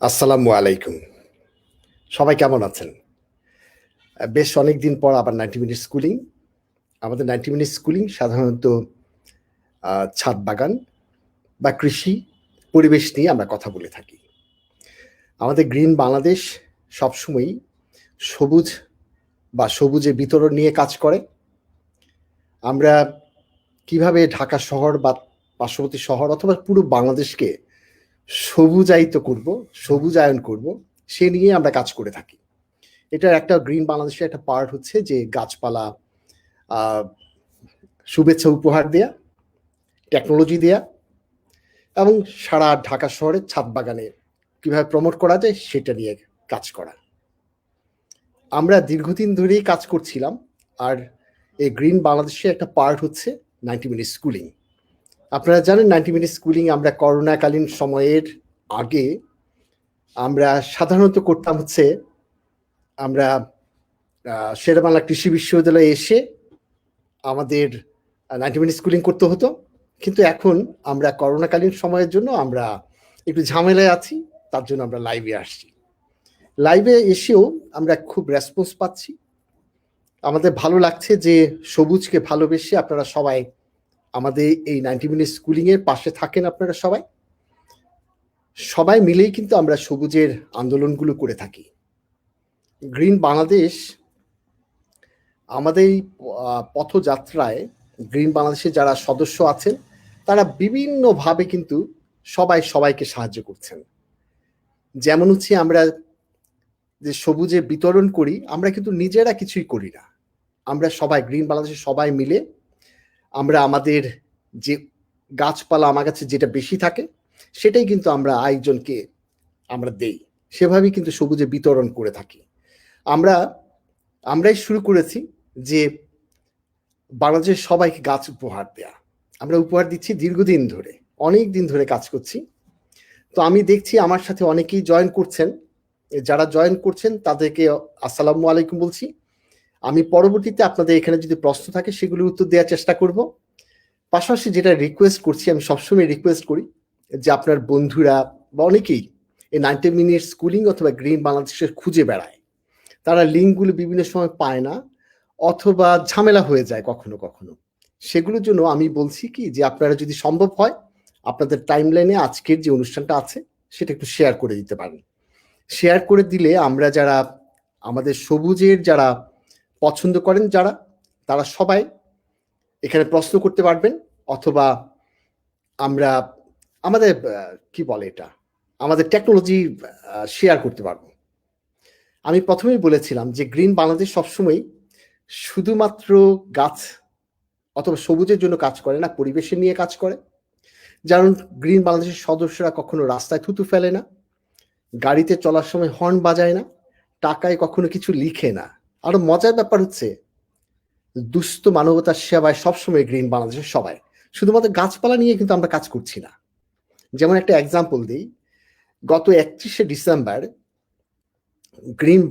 আসসালামু আলাইকুম। সবাই কেমন আছেন? বেশ অনেকদিন পর আবার 90 মিনিট স্কুলিং। আমাদের 90 মিনিট স্কুলিং সাধারণত ছাদ বাগান বা কৃষি, পরিবেশ নিয়ে আমরা কথা বলে থাকি। আমাদের গ্রিন বাংলাদেশ সবসময়ই সবুজ বা সবুজের বিতরণ নিয়ে কাজ করে। আমরা কিভাবে ঢাকা শহর বা পার্শ্ববর্তী শহর অথবা পুরো বাংলাদেশকে সবুজায়িত করব, সবুজায়ন করব, সে নিয়ে আমরা কাজ করে থাকি। এটার একটা গ্রিন বাংলাদেশের একটা পার্ট হচ্ছে যে গাছপালা শুভেচ্ছা উপহার দেয়া, টেকনোলজি দেয়া এবং সারা ঢাকা শহরের ছাদ বাগানে কিভাবে প্রমোট করা যায় সেটা নিয়ে কাজ করা। আমরা দীর্ঘদিন ধরেই কাজ করছিলাম। আর এই গ্রিন বাংলাদেশের একটা পার্ট হচ্ছে 90 মিনিট স্কুলিং। আপনারা জানেন 90 মিনিট স্কুলিং আমরা করোনাকালীন সময়ের আগে আমরা সাধারণত করতাম হচ্ছে আমরা শেরেবাংলা কৃষি বিশ্ববিদ্যালয়ে এসে আমাদের 90 মিনিট স্কুলিং করতে হতো। কিন্তু এখন আমরা করোনাকালীন সময়ের জন্য আমরা একটু ঝামেলায় আছি, তার জন্য আমরা লাইভে আসছি। লাইভে এসেও আমরা খুব রেসপন্স পাচ্ছি। আমাদের ভালো লাগছে যে সবুজকে ভালোবেসে আপনারা সবাই আমাদের এই 90 মিনিট স্কুলিংয়ের পাশে থাকেন। আপনারা সবাই মিলেই কিন্তু আমরা সবুজের আন্দোলনগুলো করে থাকি। গ্রিন বাংলাদেশ আমাদের এই পথযাত্রায় গ্রিন বাংলাদেশের যারা সদস্য আছেন তারা বিভিন্নভাবে কিন্তু সবাইকে সাহায্য করছেন। যেমন হচ্ছে আমরা যে সবুজে বিতরণ করি, আমরা কিন্তু নিজেরা কিছুই করি না। আমরা সবাই গ্রিন বাংলাদেশের সবাই মিলে আমরা আমাদের যে গাছপালা আমার কাছে যেটা বেশি থাকে সেটাই কিন্তু আমরা আরেকজনকে আমরা দেই। সেভাবেই কিন্তু সবুজে বিতরণ করে থাকি। আমরাই শুরু করেছি যে বাংলাদেশের সবাইকে গাছ উপহার দেয়া। আমরা উপহার দিচ্ছি দীর্ঘদিন ধরে, অনেক দিন ধরে কাজ করছি। তো আমি দেখছি আমার সাথে অনেকেই জয়েন করছেন। যারা জয়েন করছেন তাদেরকে আসসালামু আলাইকুম বলছি। আমি পরবর্তীতে আপনাদের এখানে যদি প্রশ্ন থাকে সেগুলির উত্তর দেওয়ার চেষ্টা করব। পাশাপাশি যেটা রিকোয়েস্ট করছি, আমি সবসময় রিকোয়েস্ট করি যে আপনার বন্ধুরা বা অনেকেই এই 90 মিনিট স্কুলিং অথবা গ্রিন বাংলাদেশের খুঁজে বেড়ায়। তারা লিঙ্কগুলো বিভিন্ন সময় পায় না অথবা ঝামেলা হয়ে যায় কখনো কখনো। সেগুলোর জন্য আমি বলছি কি যে আপনারা যদি সম্ভব হয় আপনাদের টাইমলাইনে আজকের যে অনুষ্ঠানটা আছে সেটা একটু শেয়ার করে দিতে পারেন। শেয়ার করে দিলে আমরা যারা আমাদের সবুজের যারা পছন্দ করেন তারা সবাই এখানে প্রশ্ন করতে পারবেন অথবা আমরা আমাদের কি বলে এটা আমাদের টেকনোলজি শেয়ার করতে পারবো। আমি প্রথমেই বলেছিলাম যে গ্রিন বাংলাদেশ সবসময় শুধুমাত্র গাছ অথবা সবুজের জন্য কাজ করে না, পরিবেশের নিয়ে কাজ করে। যেমন গ্রিন বাংলাদেশের সদস্যরা কখনো রাস্তায় থুতু ফেলে না, গাড়িতে চলার সময় হর্ন বাজায় না, টাকায় কখনো কিছু লিখে না। আরো মজার ব্যাপার হচ্ছে দুস্থ মানবতার সেবায় সবসময় গ্রিন বাংলাদেশের সবাই। শুধুমাত্র গাছপালা নিয়ে কিন্তু আমরা কাজ করছি না। যেমন একটা এক্সাম্পল দিই, গত 31শে ডিসেম্বর গ্রিন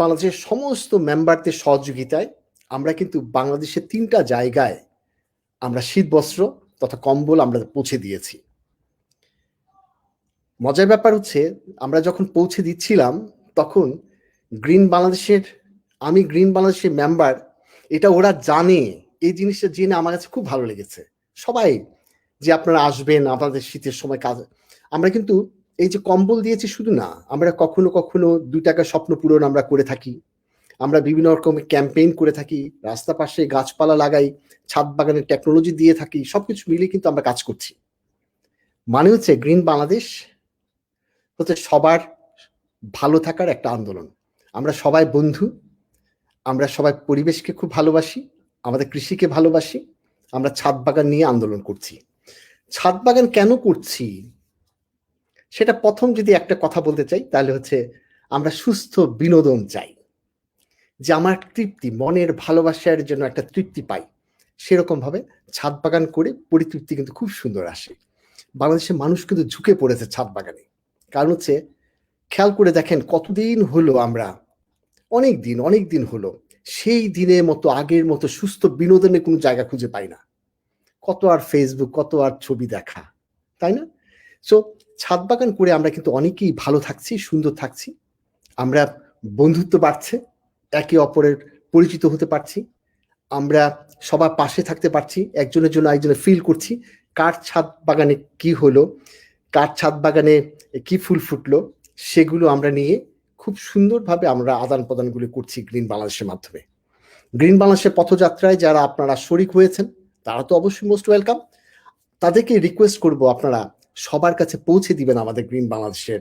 বাংলাদেশের সমস্ত মেম্বারদের সহযোগিতায় আমরা কিন্তু বাংলাদেশের 3টা জায়গায় আমরা শীতবস্ত্র তথা কম্বল আমরা পৌঁছে দিয়েছি। মজার ব্যাপার হচ্ছে আমরা যখন পৌঁছে দিচ্ছিলাম তখন গ্রিন বাংলাদেশের মেম্বার, এটা ওরা জানে। এই জিনিসটা জেনে আমার কাছে খুব ভালো লেগেছে। সবাই যে আপনারা আসবেন আপনাদের শীতের সময় কাজ, আমরা কিন্তু এই যে কম্বল দিয়েছি শুধু না, আমরা কখনো কখনো 2 টাকার স্বপ্ন পূরণ আমরা করে থাকি। আমরা বিভিন্ন রকমের ক্যাম্পেইন করে থাকি, রাস্তা পাশে গাছপালা লাগাই, ছাদ বাগানের টেকনোলজি দিয়ে থাকি। সবকিছু মিলে কিন্তু আমরা কাজ করছি। মানে হচ্ছে গ্রিন বাংলাদেশ হচ্ছে সবার ভালো থাকার একটা আন্দোলন। আমরা সবাই বন্ধু, আমরা সবাই পরিবেশকে খুব ভালোবাসি, আমাদের কৃষিকে ভালোবাসি। আমরা ছাদ বাগান নিয়ে আন্দোলন করছি। ছাদ বাগান কেন করছি সেটা প্রথম যদি একটা কথা বলতে চাই তাহলে হচ্ছে আমরা সুস্থ বিনোদন চাই। যে আমার তৃপ্তি, মনের ভালোবাসার জন্য একটা তৃপ্তি পাই, সেরকম ভাবে ছাদ বাগান করে পরিতৃপ্তি কিন্তু খুব সুন্দর আসে। বাংলাদেশের মানুষ কিন্তু ঝুঁকে পড়েছে ছাদ বাগানে। কারণ হচ্ছে খেয়াল করে দেখেন কতদিন হলো আমরা, অনেক দিন হলো সেই দিনের মতো আগের মতো সুস্থ বিনোদনের কোনো জায়গা খুঁজে পাই না। কত আর ফেসবুক, কত আর ছবি দেখা, তাই না? সো ছাদ বাগান করে আমরা কিন্তু অনেকেই ভালো থাকছি, সুন্দর থাকছি। আমরা বন্ধুত্ব বাড়ছে, একে অপরের পরিচিত হতে পারছি। আমরা সবার পাশে থাকতে পারছি, একজনের জন্য আরেকজনের ফিল করছি। কার ছাদ বাগানে কি হলো, কার ছাদ বাগানে কি ফুল ফুটলো, সেগুলো আমরা নিয়ে খুব সুন্দরভাবে আমরা আদান-প্রদানগুলো করছি গ্রিন বাংলাদেশের মাধ্যমে। গ্রিন বাংলাদেশের পথযাত্রায় যারা আপনারা শরিক হয়েছেন, তারা তো অবশ্যই মোস্ট ওয়েলকাম। তাদেরকে রিকোয়েস্ট করব আপনারা সবার কাছে পৌঁছে দিবেন আমাদের গ্রিন বাংলাদেশের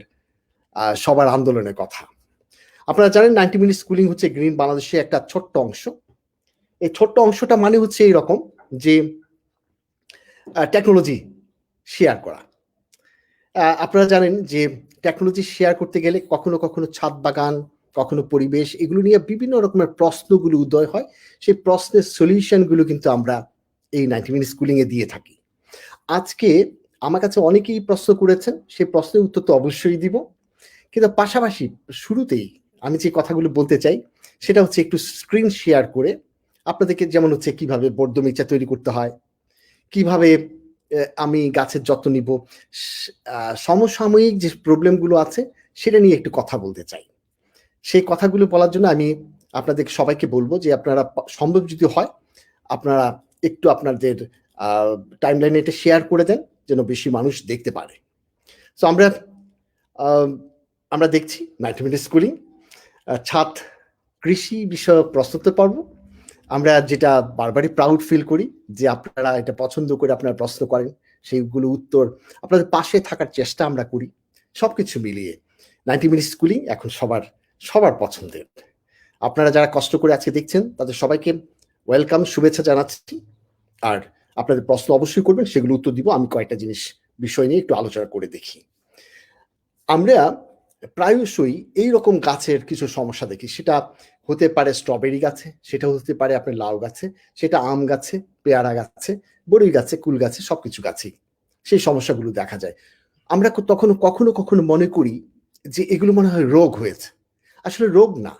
সবার আন্দোলনের কথা। আপনারা জানেন 90 মিনিট স্কুলিং হচ্ছে গ্রিন বাংলাদেশের একটা ছোট্ট অংশ। এই ছোট্ট অংশটা মানে হচ্ছে এইরকম যে টেকনোলজি শেয়ার করা। আপনারা জানেন যে টেকনোলজি শেয়ার করতে গেলে কখনো কখনো ছাদ বাগান, কখনো পরিবেশ, এগুলো নিয়ে বিভিন্ন রকমের প্রশ্নগুলো উদয় হয়। সেই প্রশ্নের সলিউশনগুলো কিন্তু আমরা এই 90 মিনিট স্কুলিংয়ে দিয়ে থাকি। আজকে আমার কাছে অনেকেই প্রশ্ন করেছেন, সেই প্রশ্নের উত্তর তো অবশ্যই দিব, কিন্তু পাশাপাশি শুরুতেই আমি যে কথাগুলো বলতে চাই সেটা হচ্ছে একটু স্ক্রিন শেয়ার করে আপনাদেরকে, যেমন হচ্ছে কিভাবে বর্ধমিচা তৈরি করতে হয়, কিভাবে আমি গাছের যত্ন নিব, সমসাময়িক যে প্রবলেমগুলো আছে সেটা নিয়ে একটু কথা বলতে চাই। সেই কথাগুলো বলার জন্য আমি আপনাদের সবাইকে বলবো যে আপনারা সম্ভব যদি হয় আপনারা একটু আপনাদের টাইমলাইনে এটা শেয়ার করে দেন যেন বেশি মানুষ দেখতে পারে। সো আমরা দেখছি 90 মিনিট স্কুলিং ছাদ কৃষি বিষয়ক প্রশ্নোত্তর পর্ব। আমরা যেটা বারবারই প্রাউড ফিল করি যে আপনারা এটা পছন্দ করে আপনারা প্রশ্ন করেন, সেইগুলো উত্তর আপনাদের পাশে থাকার চেষ্টা আমরা করি। সবকিছু মিলিয়ে 90 মিনিট স্কুলিং এখন সবার পছন্দের। আপনারা যারা কষ্ট করে আজকে দেখছেন তাদের সবাইকে ওয়েলকাম, শুভেচ্ছা জানাচ্ছি। আর আপনাদের প্রশ্ন অবশ্যই করবেন, সেগুলো উত্তর দিব। আমি কয়েকটা বিষয় নিয়ে একটু আলোচনা করে দেখি। আমরা প্রায়শই এইরকম গাছের কিছু সমস্যা দেখি, সেটা হতে পারে স্ট্রবেরি গাছে, সেটা হতে পারে আপনার লাউ গাছে, সেটা আম গাছে, পেয়ারা গাছে, বড়ই গাছে, কুল গাছে, সবকিছু গাছেই সেই সমস্যাগুলো দেখা যায়। আমরা কখনো কখনো মনে করি যে এগুলো মনে হয় রোগ হয়েছে। আসলে রোগ না,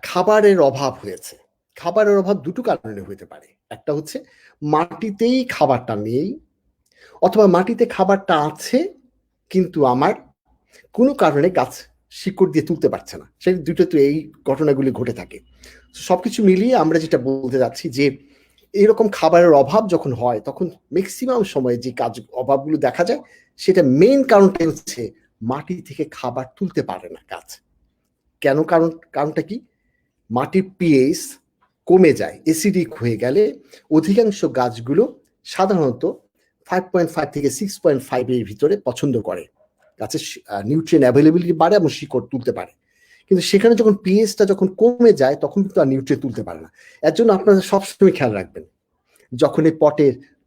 খাবারের অভাব হয়েছে। খাবারের অভাব দুটো কারণে হতে পারে। একটা হচ্ছে মাটিতেই খাবারটা নেই, অথবা মাটিতে খাবারটা আছে কিন্তু আমার কোনো কারণে গাছ শিকড় দিয়ে তুলতে পারছে না। সেই দুটো তো এই ঘটনাগুলি ঘটে থাকে। সবকিছু মিলিয়ে আমরা যেটা বলতে যাচ্ছি যে এরকম খাবারের অভাব যখন হয় তখন ম্যাক্সিমাম সময়ে যে অভাবগুলো দেখা যায় সেটা মেইন কারণটা হচ্ছে মাটি থেকে খাবার তুলতে পারে না গাছ। কেন? কারণটা কি? মাটির পিএইচ কমে যায়, অ্যাসিডিক হয়ে গেলে অধিকাংশ গাছগুলো সাধারণত 5.5 থেকে 6.5 এর ভিতরে পছন্দ করে। গাছের নিউট্রিয়েন্ট অ্যাভেলেবিলিটি বাড়ে এবং শিকড় তুলতে পারে। কিন্তু সেখানে যখন পিএইচটা যখন কমে যায় তখন কিন্তু আর নিউট্রিয়েন্ট তুলতে পারে না। এর জন্য আপনারা সবসময় খেয়াল রাখবেন, যখন এই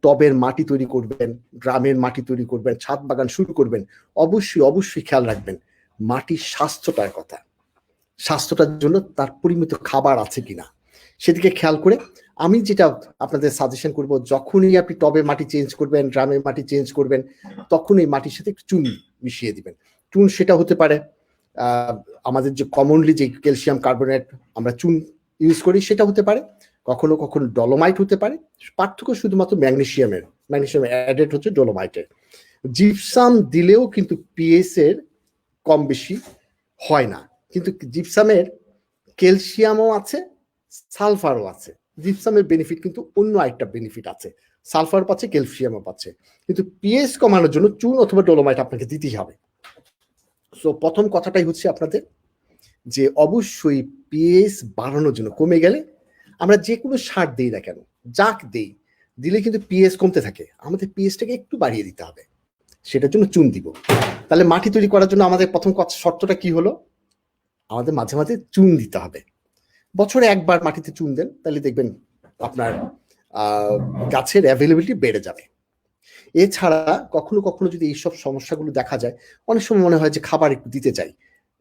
টবের মাটি তৈরি করবেন, গ্রামের মাটি তৈরি করবেন, ছাদ বাগান শুরু করবেন, অবশ্যই খেয়াল রাখবেন মাটির স্বাস্থ্যটার কথা। স্বাস্থ্যটার জন্য তার পরিমিত খাবার আছে কিনা সেদিকে খেয়াল করে আমি যেটা আপনাদের সাজেশন করব, যখনই আপনি টবের মাটি চেঞ্জ করবেন, গ্রামের মাটি চেঞ্জ করবেন, তখন এই মাটির সাথে একটু চুন মিশিয়ে দিবেন। চুন সেটা হতে পারে আমাদের যে কমনলি যে ক্যালসিয়াম কার্বনেট আমরা চুন ইউজ করি সেটা হতে পারে, কখনো কখনো ডলোমাইট হতে পারে। পার্থক্য শুধুমাত্র ম্যাগনেসিয়াম অ্যাডেড হচ্ছে ডলোমাইটের। জিপসাম দিলেও কিন্তু পিএইচ এর কম বেশি হয় না, কিন্তু জিপসামের ক্যালসিয়ামও আছে, সালফারও আছে। জিপসামের বেনিফিট কিন্তু অন্য একটা বেনিফিট আছে, সালফার পাচ্ছে, ক্যালসিয়ামও পাচ্ছে। কিন্তু পিএইচ কমানোর জন্য চুন অথবা ডলোমাইট আপনাকে দিতেই হবে। সো প্রথম কথাটাই হচ্ছে আপনাদের যে অবশ্যই পিএইচ বাড়ানোর জন্য, কমে গেলে আমরা যে কোনো সার দিই না কেন, যাক দিলে কিন্তু পিএইচ কমতে থাকে, আমাদের পিএইচটাকে একটু বাড়িয়ে দিতে হবে, সেটার জন্য চুন দিব। তাহলে মাটি তৈরি করার জন্য আমাদের প্রথম শর্তটা কি হলো? আমাদের মাঝে মাঝে চুন দিতে হবে। বছরে একবার মাটিতে চুন দেন, তাহলে দেখবেন আপনার গাছের অ্যাভেলেবিলিটি বেড়ে যাবে। এছাড়া কখনো কখনো যদি এইসব সমস্যাগুলো দেখা যায়, অনেক সময় মনে হয় যে খাবার একটু দিতে চাই,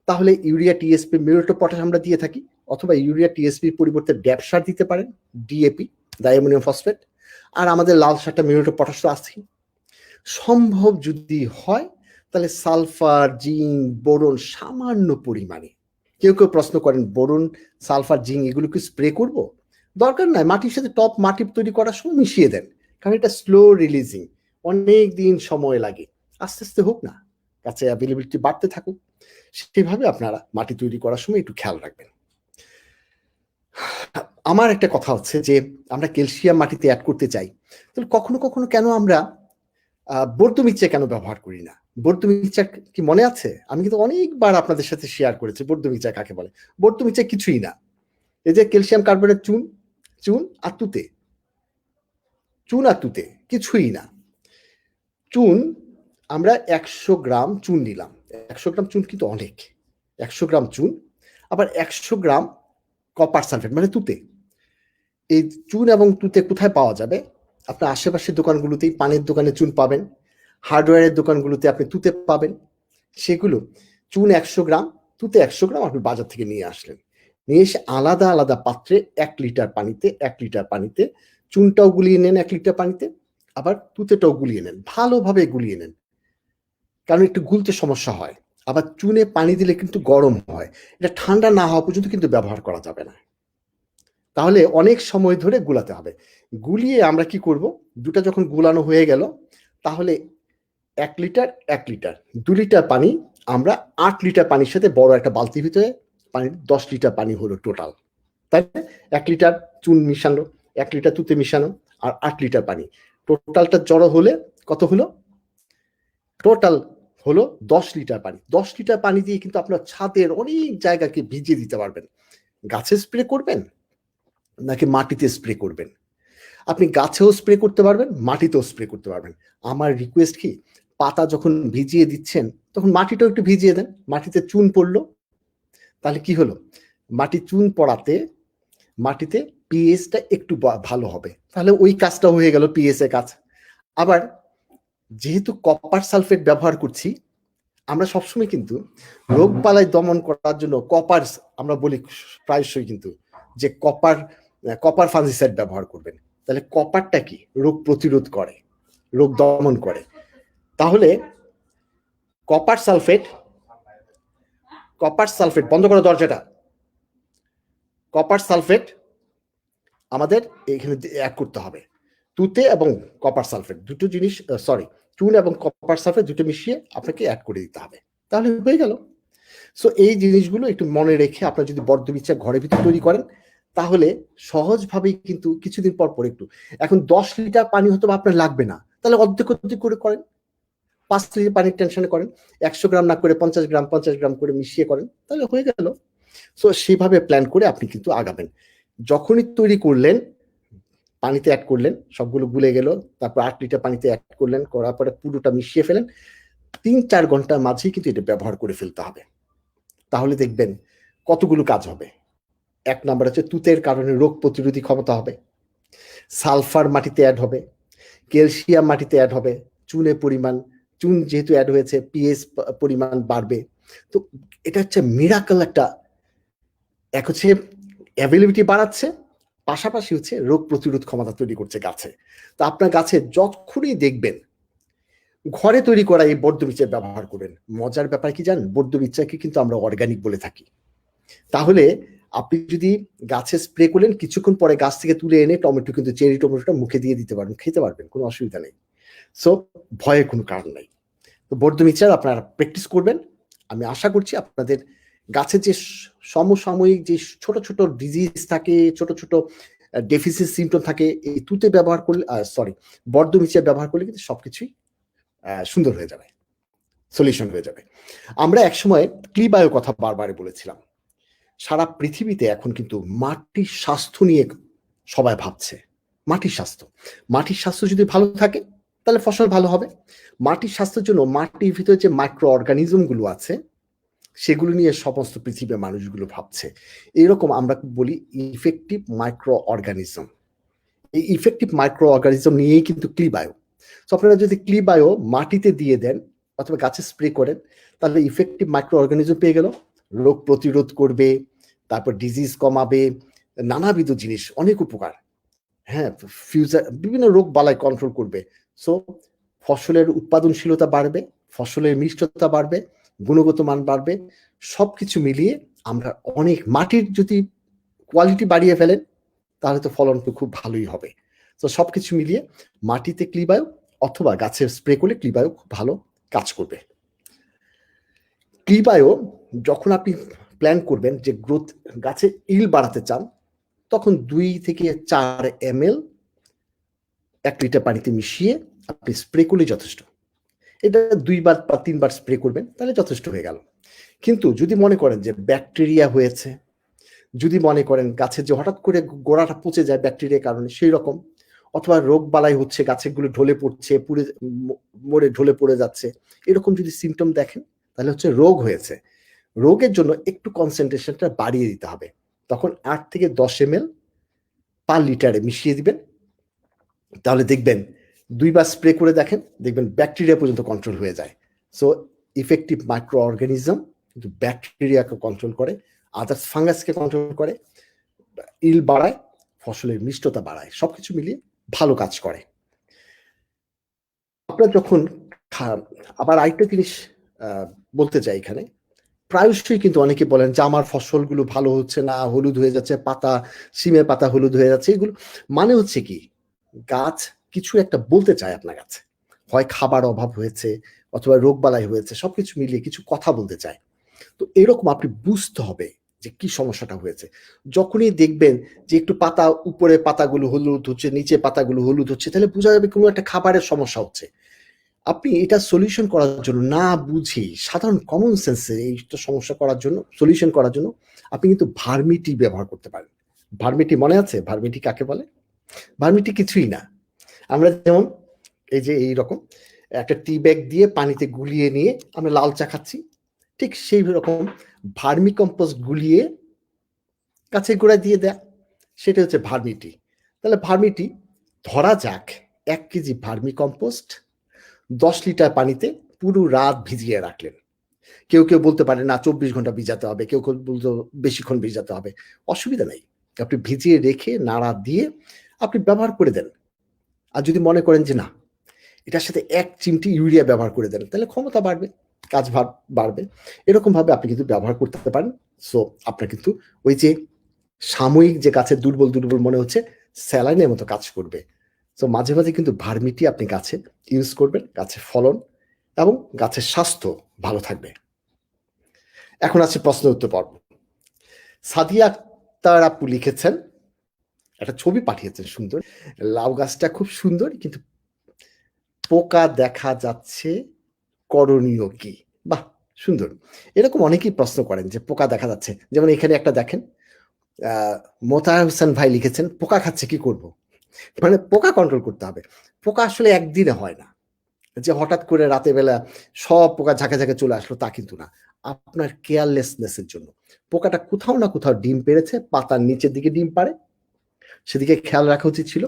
তাহলে urea TSP, muriate of potash আমরা দিয়ে থাকি, অথবা ইউরিয়া টিএসপির পরিবর্তে ড্যাপ সার দিতে পারেন, ডিএপি, ডাইঅ্যামোনিয়াম ফসফেট। আর আমাদের লাল সারটা মিউরেট অফ পটাশ তো আছেই। সম্ভব যদি হয় তাহলে সালফার, জিঙ্ক, বোরন সামান্য পরিমাণে। কেউ প্রশ্ন করেন বোরন, সালফার, জিঙ্ক এগুলো কি স্প্রে করব? দরকার নাই, মাটির সাথে টপ মাটি তৈরি করার সময় মিশিয়ে দেন, কারণ এটা স্লো রিলিজিং, অনেক দিন সময় লাগে। আস্তে আস্তে হোক না, গাছের অ্যাভেলেবিলিটি বাড়তে থাকুক। সেভাবে আপনারা মাটি তৈরি করার সময় একটু খেয়াল রাখবেন। আমার একটা কথা হচ্ছে যে আমরা ক্যালসিয়াম মাটিতে অ্যাড করতে চাই, তাহলে কখনো কখনো কেন আমরা বর্দমিচা কেন ব্যবহার করি না? বর্দমিচা কি মনে আছে? আমি কিন্তু অনেকবার আপনাদের সাথে শেয়ার করেছি বর্দমিচা কাকে বলে। বর্দমিচা কিছুই না, এই যে ক্যালসিয়াম কার্বনেট চুন, চুন আর তুতে, চুন আর তুতে, কিছুই না। চুন আমরা 100 গ্রাম চুন নিলাম, 100 গ্রাম চুন কিন্তু অনেক, 100 গ্রাম চুন, আবার 100 গ্রাম কপার সালফেট মানে তুতে। এই চুন এবং তুতে কোথায় পাওয়া যাবে? আপনার আশেপাশের দোকানগুলোতেই, পানের দোকানে চুন পাবেন, হার্ডওয়্যারের দোকানগুলোতে আপনি তুতে পাবেন। সেগুলো চুন 100 গ্রাম, তুতে 100 গ্রাম আপনি বাজার থেকে নিয়ে আসলেন, নিয়ে এসে আলাদা আলাদা পাত্রে 1 লিটার পানিতে, 1 লিটার পানিতে চুনটাও গুলিয়ে নেন 1 লিটার পানিতে, আবার তুতেটাও গুলিয়ে নেন, ভালোভাবে গুলিয়ে নেন, কারণ একটু গুলতে সমস্যা হয়। আবার চুনে পানি দিলে কিন্তু গরম হয়, এটা ঠান্ডা না হওয়া পর্যন্ত কিন্তু ব্যবহার করা যাবে না, তাহলে অনেক সময় ধরে গুলাতে হবে। গুলিয়ে আমরা কি করব, দুটা যখন গুলানো হয়ে গেল, তাহলে 1 লিটার 1 লিটার 2 লিটার পানি আমরা 8 লিটার পানির সাথে বড় একটা বালতির ভিতরে পানি, 10 লিটার পানি হলো টোটাল, তাই 1 লিটার চুন মিশানো, 1 লিটার তুতে মিশানো, আর 8 লিটার পানি, টোটালটা জড়ো হলে কত হলো? টোটাল হলো 10 লিটার পানি। 10 লিটার পানি দিয়ে কিন্তু আপনার ছাদের অনেক জায়গাকে ভিজিয়ে দিতে পারবেন। গাছে স্প্রে করবেন নাকি মাটিতে স্প্রে করবেন? আপনি গাছেও স্প্রে করতে পারবেন, মাটিতেও স্প্রে করতে পারবেন। আমার রিকোয়েস্ট কি, পাতা যখন ভিজিয়ে দিচ্ছেন তখন মাটিটাও একটু ভিজিয়ে দেন। মাটিতে চুন পড়লো, তাহলে কি হলো, মাটি চুন পড়াতে মাটিতে পিএইচটা একটু ভালো হবে, তাহলে ওই কাজটা হয়ে গেল, পিএইচ এর কাজ। আবার যেহেতু কপার সালফেট ব্যবহার করছি, আমরা সবসময় কিন্তু রোগবালাই দমন করার জন্য কপার, আমরা বলি প্রায়শই কিন্তু যে কপার ফাঙ্গিসাইড ব্যবহার করবেন। তাহলে কপারটা কি, রোগ প্রতিরোধ করে, রোগ দমন করে। তাহলে কপার সালফেট, বন্ধ করো দরজাটা, কপার সালফেট আমাদের এখানে অ্যাড করতে হবে। তুতে এবং কপার সালফেট দুটো জিনিস, চুন এবং কপার সালফেট দুটো মিশিয়ে আপনাকে অ্যাড করে দিতে হবে, তাহলে হয়ে গেল। সো এই জিনিসগুলো একটু মনে রেখে আপনারা যদি বর্দমিচা ঘরের ভিতরে তৈরি করেন, তাহলে সহজভাবেই কিন্তু কিছুদিন পর পর একটু, এখন 10 লিটার পানি হয়তো আপনার লাগবে না, তাহলে অর্ধেক অর্ধেক করে করেন, 5 লিটার পানির টেনশনে করেন, 100 গ্রাম না করে 50 গ্রাম 50 গ্রাম করে মিশিয়ে করেন, তাহলে হয়ে গেল। সো সেভাবে প্ল্যান করে আপনি কিন্তু আগাবেন। যখনই তৈরি করলেন, পানিতে অ্যাড করলেন, সবগুলো গুলে গেল, তারপর 8 লিটার পানিতে অ্যাড করলেন, করার পরে পুরোটা মিশিয়ে ফেলেন, 3-4 ঘন্টার মাঝেই কিন্তু এটা ব্যবহার করে ফেলতে হবে। তাহলে দেখবেন কতগুলো কাজ হবে। 1 নাম্বার হচ্ছে তুতের কারণে রোগ প্রতিরোধী ক্ষমতা হবে, সালফার মাটিতে অ্যাড হবে, ক্যালসিয়াম মাটিতে অ্যাড হবে, চুন যেহেতু অ্যাড হয়েছে, পিএইচ পরিমাণ বাড়বে। তো এটা হচ্ছে মিরাকল একটা, এক হচ্ছে অ্যাভেলেবিলিটি বাড়াচ্ছে, পাশাপাশি হচ্ছে রোগ প্রতিরোধ ক্ষমতা তৈরি করছে গাছে। তো আপনার গাছে যখনই দেখবেন ঘরে তৈরি করা এই বর্দমিচা ব্যবহার করবেন। মজার ব্যাপার কি জানেন, বর্দমিচাকে কিন্তু আমরা অর্গানিক বলে থাকি। তাহলে আপনি যদি গাছে স্প্রে করলেন, কিছুক্ষণ পরে গাছ থেকে তুলে এনে টমেটো, কিন্তু চেরি টমেটোটা মুখে দিয়ে দিতে পারবেন, খেতে পারবেন, কোনো অসুবিধা নেই। সো ভয়ের কোনো কারণ নাই। তো বর্দমিচার আপনারা প্র্যাকটিস করবেন। আমি আশা করছি আপনাদের গাছের যে সমসাময়িক যে ছোট ছোট ডিজিজ থাকে, ছোট ছোট ডেফিসিট সিমটম থাকে, এই তুতে ব্যবহার করলে, বর্দমিচা ব্যবহার করলে কিন্তু সবকিছুই সুন্দর হয়ে যাবে, সলিউশন হয়ে যাবে। আমরা একসময় ক্লিবায়ো কথা বারবার বলেছিলাম। সারা পৃথিবীতে এখন কিন্তু মাটির স্বাস্থ্য নিয়ে সবাই ভাবছে। মাটির স্বাস্থ্য যদি ভালো থাকে তাহলে ফসল ভালো হবে। মাটির স্বাস্থ্যের জন্য মাটির ভিতরে যে মাইক্রো অর্গানিজম গুলো আছে সেগুলো নিয়ে সমস্ত পৃথিবীর মানুষগুলো ভাবছে। এইরকম আমরা বলি ইফেক্টিভ মাইক্রো অর্গানিজম। এই ইফেক্টিভ মাইক্রো অর্গানিজম নিয়েই কিন্তু ক্লিবায়ো। তো আপনারা যদি ক্লিবায়ো মাটিতে দিয়ে দেন অথবা গাছে স্প্রে করেন, তাহলে ইফেক্টিভ মাইক্রো অর্গানিজম পেয়ে গেল, রোগ প্রতিরোধ করবে, তারপর ডিজিজ কমাবে, নানাবিধ জিনিস, অনেক উপকার। হ্যাঁ, ফিউচার বিভিন্ন রোগ বালাই কন্ট্রোল করবে। সো ফসলের উৎপাদনশীলতা বাড়বে, ফসলের মিষ্টতা বাড়বে, গুণগত মান বাড়বে। সবকিছু মিলিয়ে আমরা অনেক, মাটির যদি কোয়ালিটি বাড়িয়ে ফেলেন তাহলে তো ফলন তো খুব ভালোই হবে। তো সবকিছু মিলিয়ে মাটিতে ক্লিবায়ো অথবা গাছের স্প্রে করলে ক্লিবায়ো খুব ভালো কাজ করবে। ক্লিবায়ো যখন আপনি প্ল্যান করবেন যে গ্রোথ গাছের ইল বাড়াতে চান, তখন 2 থেকে 4 ml 1 লিটার পানিতে মিশিয়ে আপনি স্প্রে করলেই যথেষ্ট। এটা 2 বার বা 3 বার স্প্রে করবেন, তাহলে যথেষ্ট হয়ে গেল। কিন্তু যদি মনে করেন যে ব্যাকটেরিয়া হয়েছে, যদি মনে করেন গাছের যে হঠাৎ করে গোড়াটা পচে যায় ব্যাকটেরিয়ার কারণে সেই রকম, অথবা রোগ বালাই হচ্ছে, গাছেরগুলো ঢলে পড়ছে, মরে ঢলে পড়ে যাচ্ছে, এরকম যদি সিমটম দেখেন তাহলে হচ্ছে রোগ হয়েছে। রোগের জন্য একটু কনসেন্ট্রেশনটা বাড়িয়ে দিতে হবে। তখন 8 থেকে 10 ml পার লিটারে মিশিয়ে দিবেন। তাহলে দেখবেন 2 বার স্প্রে করে দেখেন, দেখবেন ব্যাকটেরিয়া পর্যন্ত কন্ট্রোল হয়ে যায়। সো ইফেক্টিভ মাইক্রো অর্গানিজম কিন্তু ব্যাকটেরিয়াকে কন্ট্রোল করে, আদার্স ফাঙ্গাসকে কন্ট্রোল করে, ইল বাড়ায়, ফসলের মিষ্টতা বাড়ায়, সবকিছু মিলিয়ে ভালো কাজ করে। আপনার যখন আবার আরেকটা জিনিস বলতে চাই এখানে, প্রায়শই কিন্তু অনেকে বলেন যে আমার ফসলগুলো ভালো হচ্ছে না, হলুদ হয়ে যাচ্ছে পাতা, সিমের পাতা হলুদ হয়ে যাচ্ছে। এগুলো মানে হচ্ছে কি, গাছ কিছু একটা বলতে চায় আপনার কাছে, হয় খাবার অভাব হয়েছে অথবা রোগবালাই হয়েছে, সবকিছু মিলিয়ে কিছু কথা বলতে চায়। তো এরকম আপনি বুঝতে হবে যে কি সমস্যাটা হয়েছে। যখনই দেখবেন যে একটু পাতা, উপরে পাতাগুলো হলুদ হচ্ছে, নিচে পাতাগুলো হলুদ হচ্ছে, তাহলে বোঝা যাবে কোনো একটা খাবারের সমস্যা হচ্ছে। আপনি এটা সলিউশন করার জন্য না বুঝি, সাধারণ কমন সেন্সে এইটা সমস্যা করার জন্য, সলিউশন করার জন্য আপনি কিন্তু ভার্মিটি ব্যবহার করতে পারেন। ভার্মিটি মনে আছে ভার্মিটি কাকে বলে? ভার্মিটি কিছুই না, আমরা যেমন এই যে এইরকম একটা টি ব্যাগ দিয়ে পানিতে গুলিয়ে নিয়ে আমরা লাল চা খাচ্ছি, ঠিক সেই রকম ভার্মি কম্পোস্ট গুলিয়ে গাছের গোড়ায় দিয়ে দেয়া, সেটা হচ্ছে ভার্মিটি। তাহলে ভার্মিটি ধরা যাক 1 কেজি ভার্মি কম্পোস্ট 10 লিটার পানিতে পুরো রাত ভিজিয়ে রাখলেন। কেউ কেউ বলতে পারে না 24 ঘন্টা ভিজাতে হবে, কেউ কেউ বলতে বেশিক্ষণ ভিজাতে হবে, অসুবিধা নেই। আপনি ভিজিয়ে রেখে নাড়া দিয়ে আপনি ব্যবহার করে দেন। আর যদি মনে করেন যে না, এটার সাথে 1 চিমটি ইউরিয়া ব্যবহার করে দেন, তাহলে ক্ষমতা বাড়বে, কাজ বাড়বে। এরকম ভাবে আপনি কিন্তু ব্যবহার করতে পারেন। সো আপনার কিন্তু ওই যে সাময়িক যে গাছের দুর্বল দুর্বল মনে হচ্ছে, স্যালাইনের মতো কাজ করবে। সো মাঝে মাঝে কিন্তু ভার্মিটি আপনি গাছে ইউজ করবেন, গাছের ফলন এবং গাছের স্বাস্থ্য ভালো থাকবে। এখন আছে প্রশ্ন উত্তর পর্ব। সাদিয়া আক্তার আপু লিখেছেন, একটা ছবি পাঠিয়েছেন সুন্দর, লাউ গাছটা খুব সুন্দর কিন্তু পোকা দেখা যাচ্ছে, করণীয় কি? বাহ, সুন্দর। এরকম অনেকেই প্রশ্ন করেন যে পোকা দেখা যাচ্ছে, যেমন এখানে একটা দেখেন, মোতাহার হোসেন ভাই লিখেছেন পোকা খাচ্ছে কি করব। মানে পোকা কন্ট্রোল করতে হবে। পোকা আসলে একদিনে হয় না, যে হঠাৎ করে রাতে বেলা সব পোকা ঝাঁকে ঝাঁকে চলে আসলো তা কিন্তু না। আপনার কেয়ারলেসনেসের জন্য পোকাটা কোথাও না কোথাও ডিম পেড়েছে, পাতার নিচের দিকে ডিম পাড়ে, সেদিকে খেয়াল রাখা উচিত ছিল।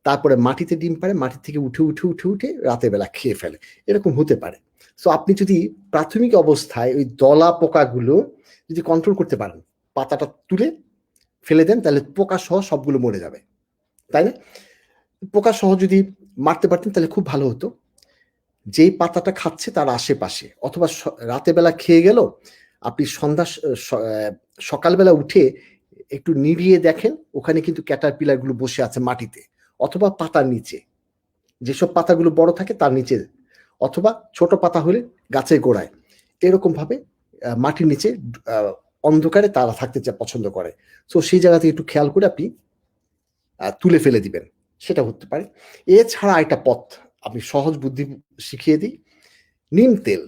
তারপরে মাটিতে ডিম পাড়ে, মাটি থেকে উঠে উঠে উঠে উঠে রাতের বেলা খেয়ে ফেলে, এরকম হতে পারে। সো আপনি যদি প্রাথমিক অবস্থায় ওই দলা পোকাগুলো যদি কন্ট্রোল করতে পারেন, পাতাটা তুলে ফেলে দেন, তাহলে পোকা সহ সবগুলো মরে যাবে, তাই না? পোকা সহ যদি মারতে পারতেন তাহলে খুব ভালো হতো। যেই পাতাটা খাচ্ছে তার আশেপাশে, অথবা রাতে বেলা খেয়ে গেল, আপনি সন্ধ্যা সকালবেলা উঠে একটু নিভিয়ে দেখেন, ওখানে কিন্তু ক্যাটারপিলার গুলো বসে আছে মাটিতে, অথবা পাতার নিচে, যেসব পাতাগুলো বড় থাকে তার নিচে, অথবা ছোট পাতা হলে গাছের গোড়ায়, এরকম ভাবে মাটির নিচে অন্ধকারে তারা থাকতে পছন্দ করে। সো সেই জায়গা থেকে একটু খেয়াল করে আপনি তুলে ফেলে দিবেন, সেটা হতে পারে। এছাড়া একটা পথ আপনি সহজ বুদ্ধি শিখিয়ে দিই, নিম তেল।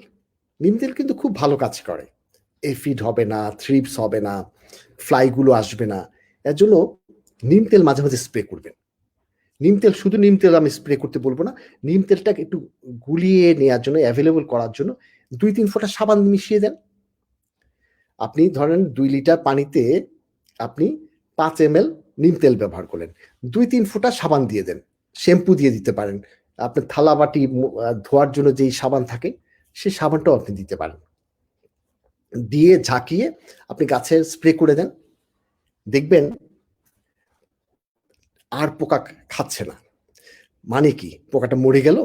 নিম তেল কিন্তু খুব ভালো কাজ করে, এফিড হবে না, থ্রিপস হবে না, ফ্লাইগুলো আসবে না। এর জন্য নিম তেল মাঝে মাঝে স্প্রে করবেন। নিম তেল, শুধু নিম তেল আমি স্প্রে করতে বলবো না, নিম তেলটাকে একটু গুলিয়ে নেওয়ার জন্য, অ্যাভেলেবল করার জন্য 2-3 ফোঁটা সাবান মিশিয়ে দেন। আপনি ধরেন 2 লিটার পানিতে আপনি 5 ml নিম তেল ব্যবহার করলেন, 2-3 ফোঁটা সাবান দিয়ে দেন, শ্যাম্পু দিয়ে দিতে পারেন, আপনার থালা বাটি ধোয়ার জন্য যেই সাবান থাকে সেই সাবানটাও আপনি দিতে পারেন, দিয়ে ঝাঁকিয়ে আপনি গাছে স্প্রে করে দেন, দেখবেন আর পোকা খাচ্ছে না। মানে কি, পোকাটা মরে গেল?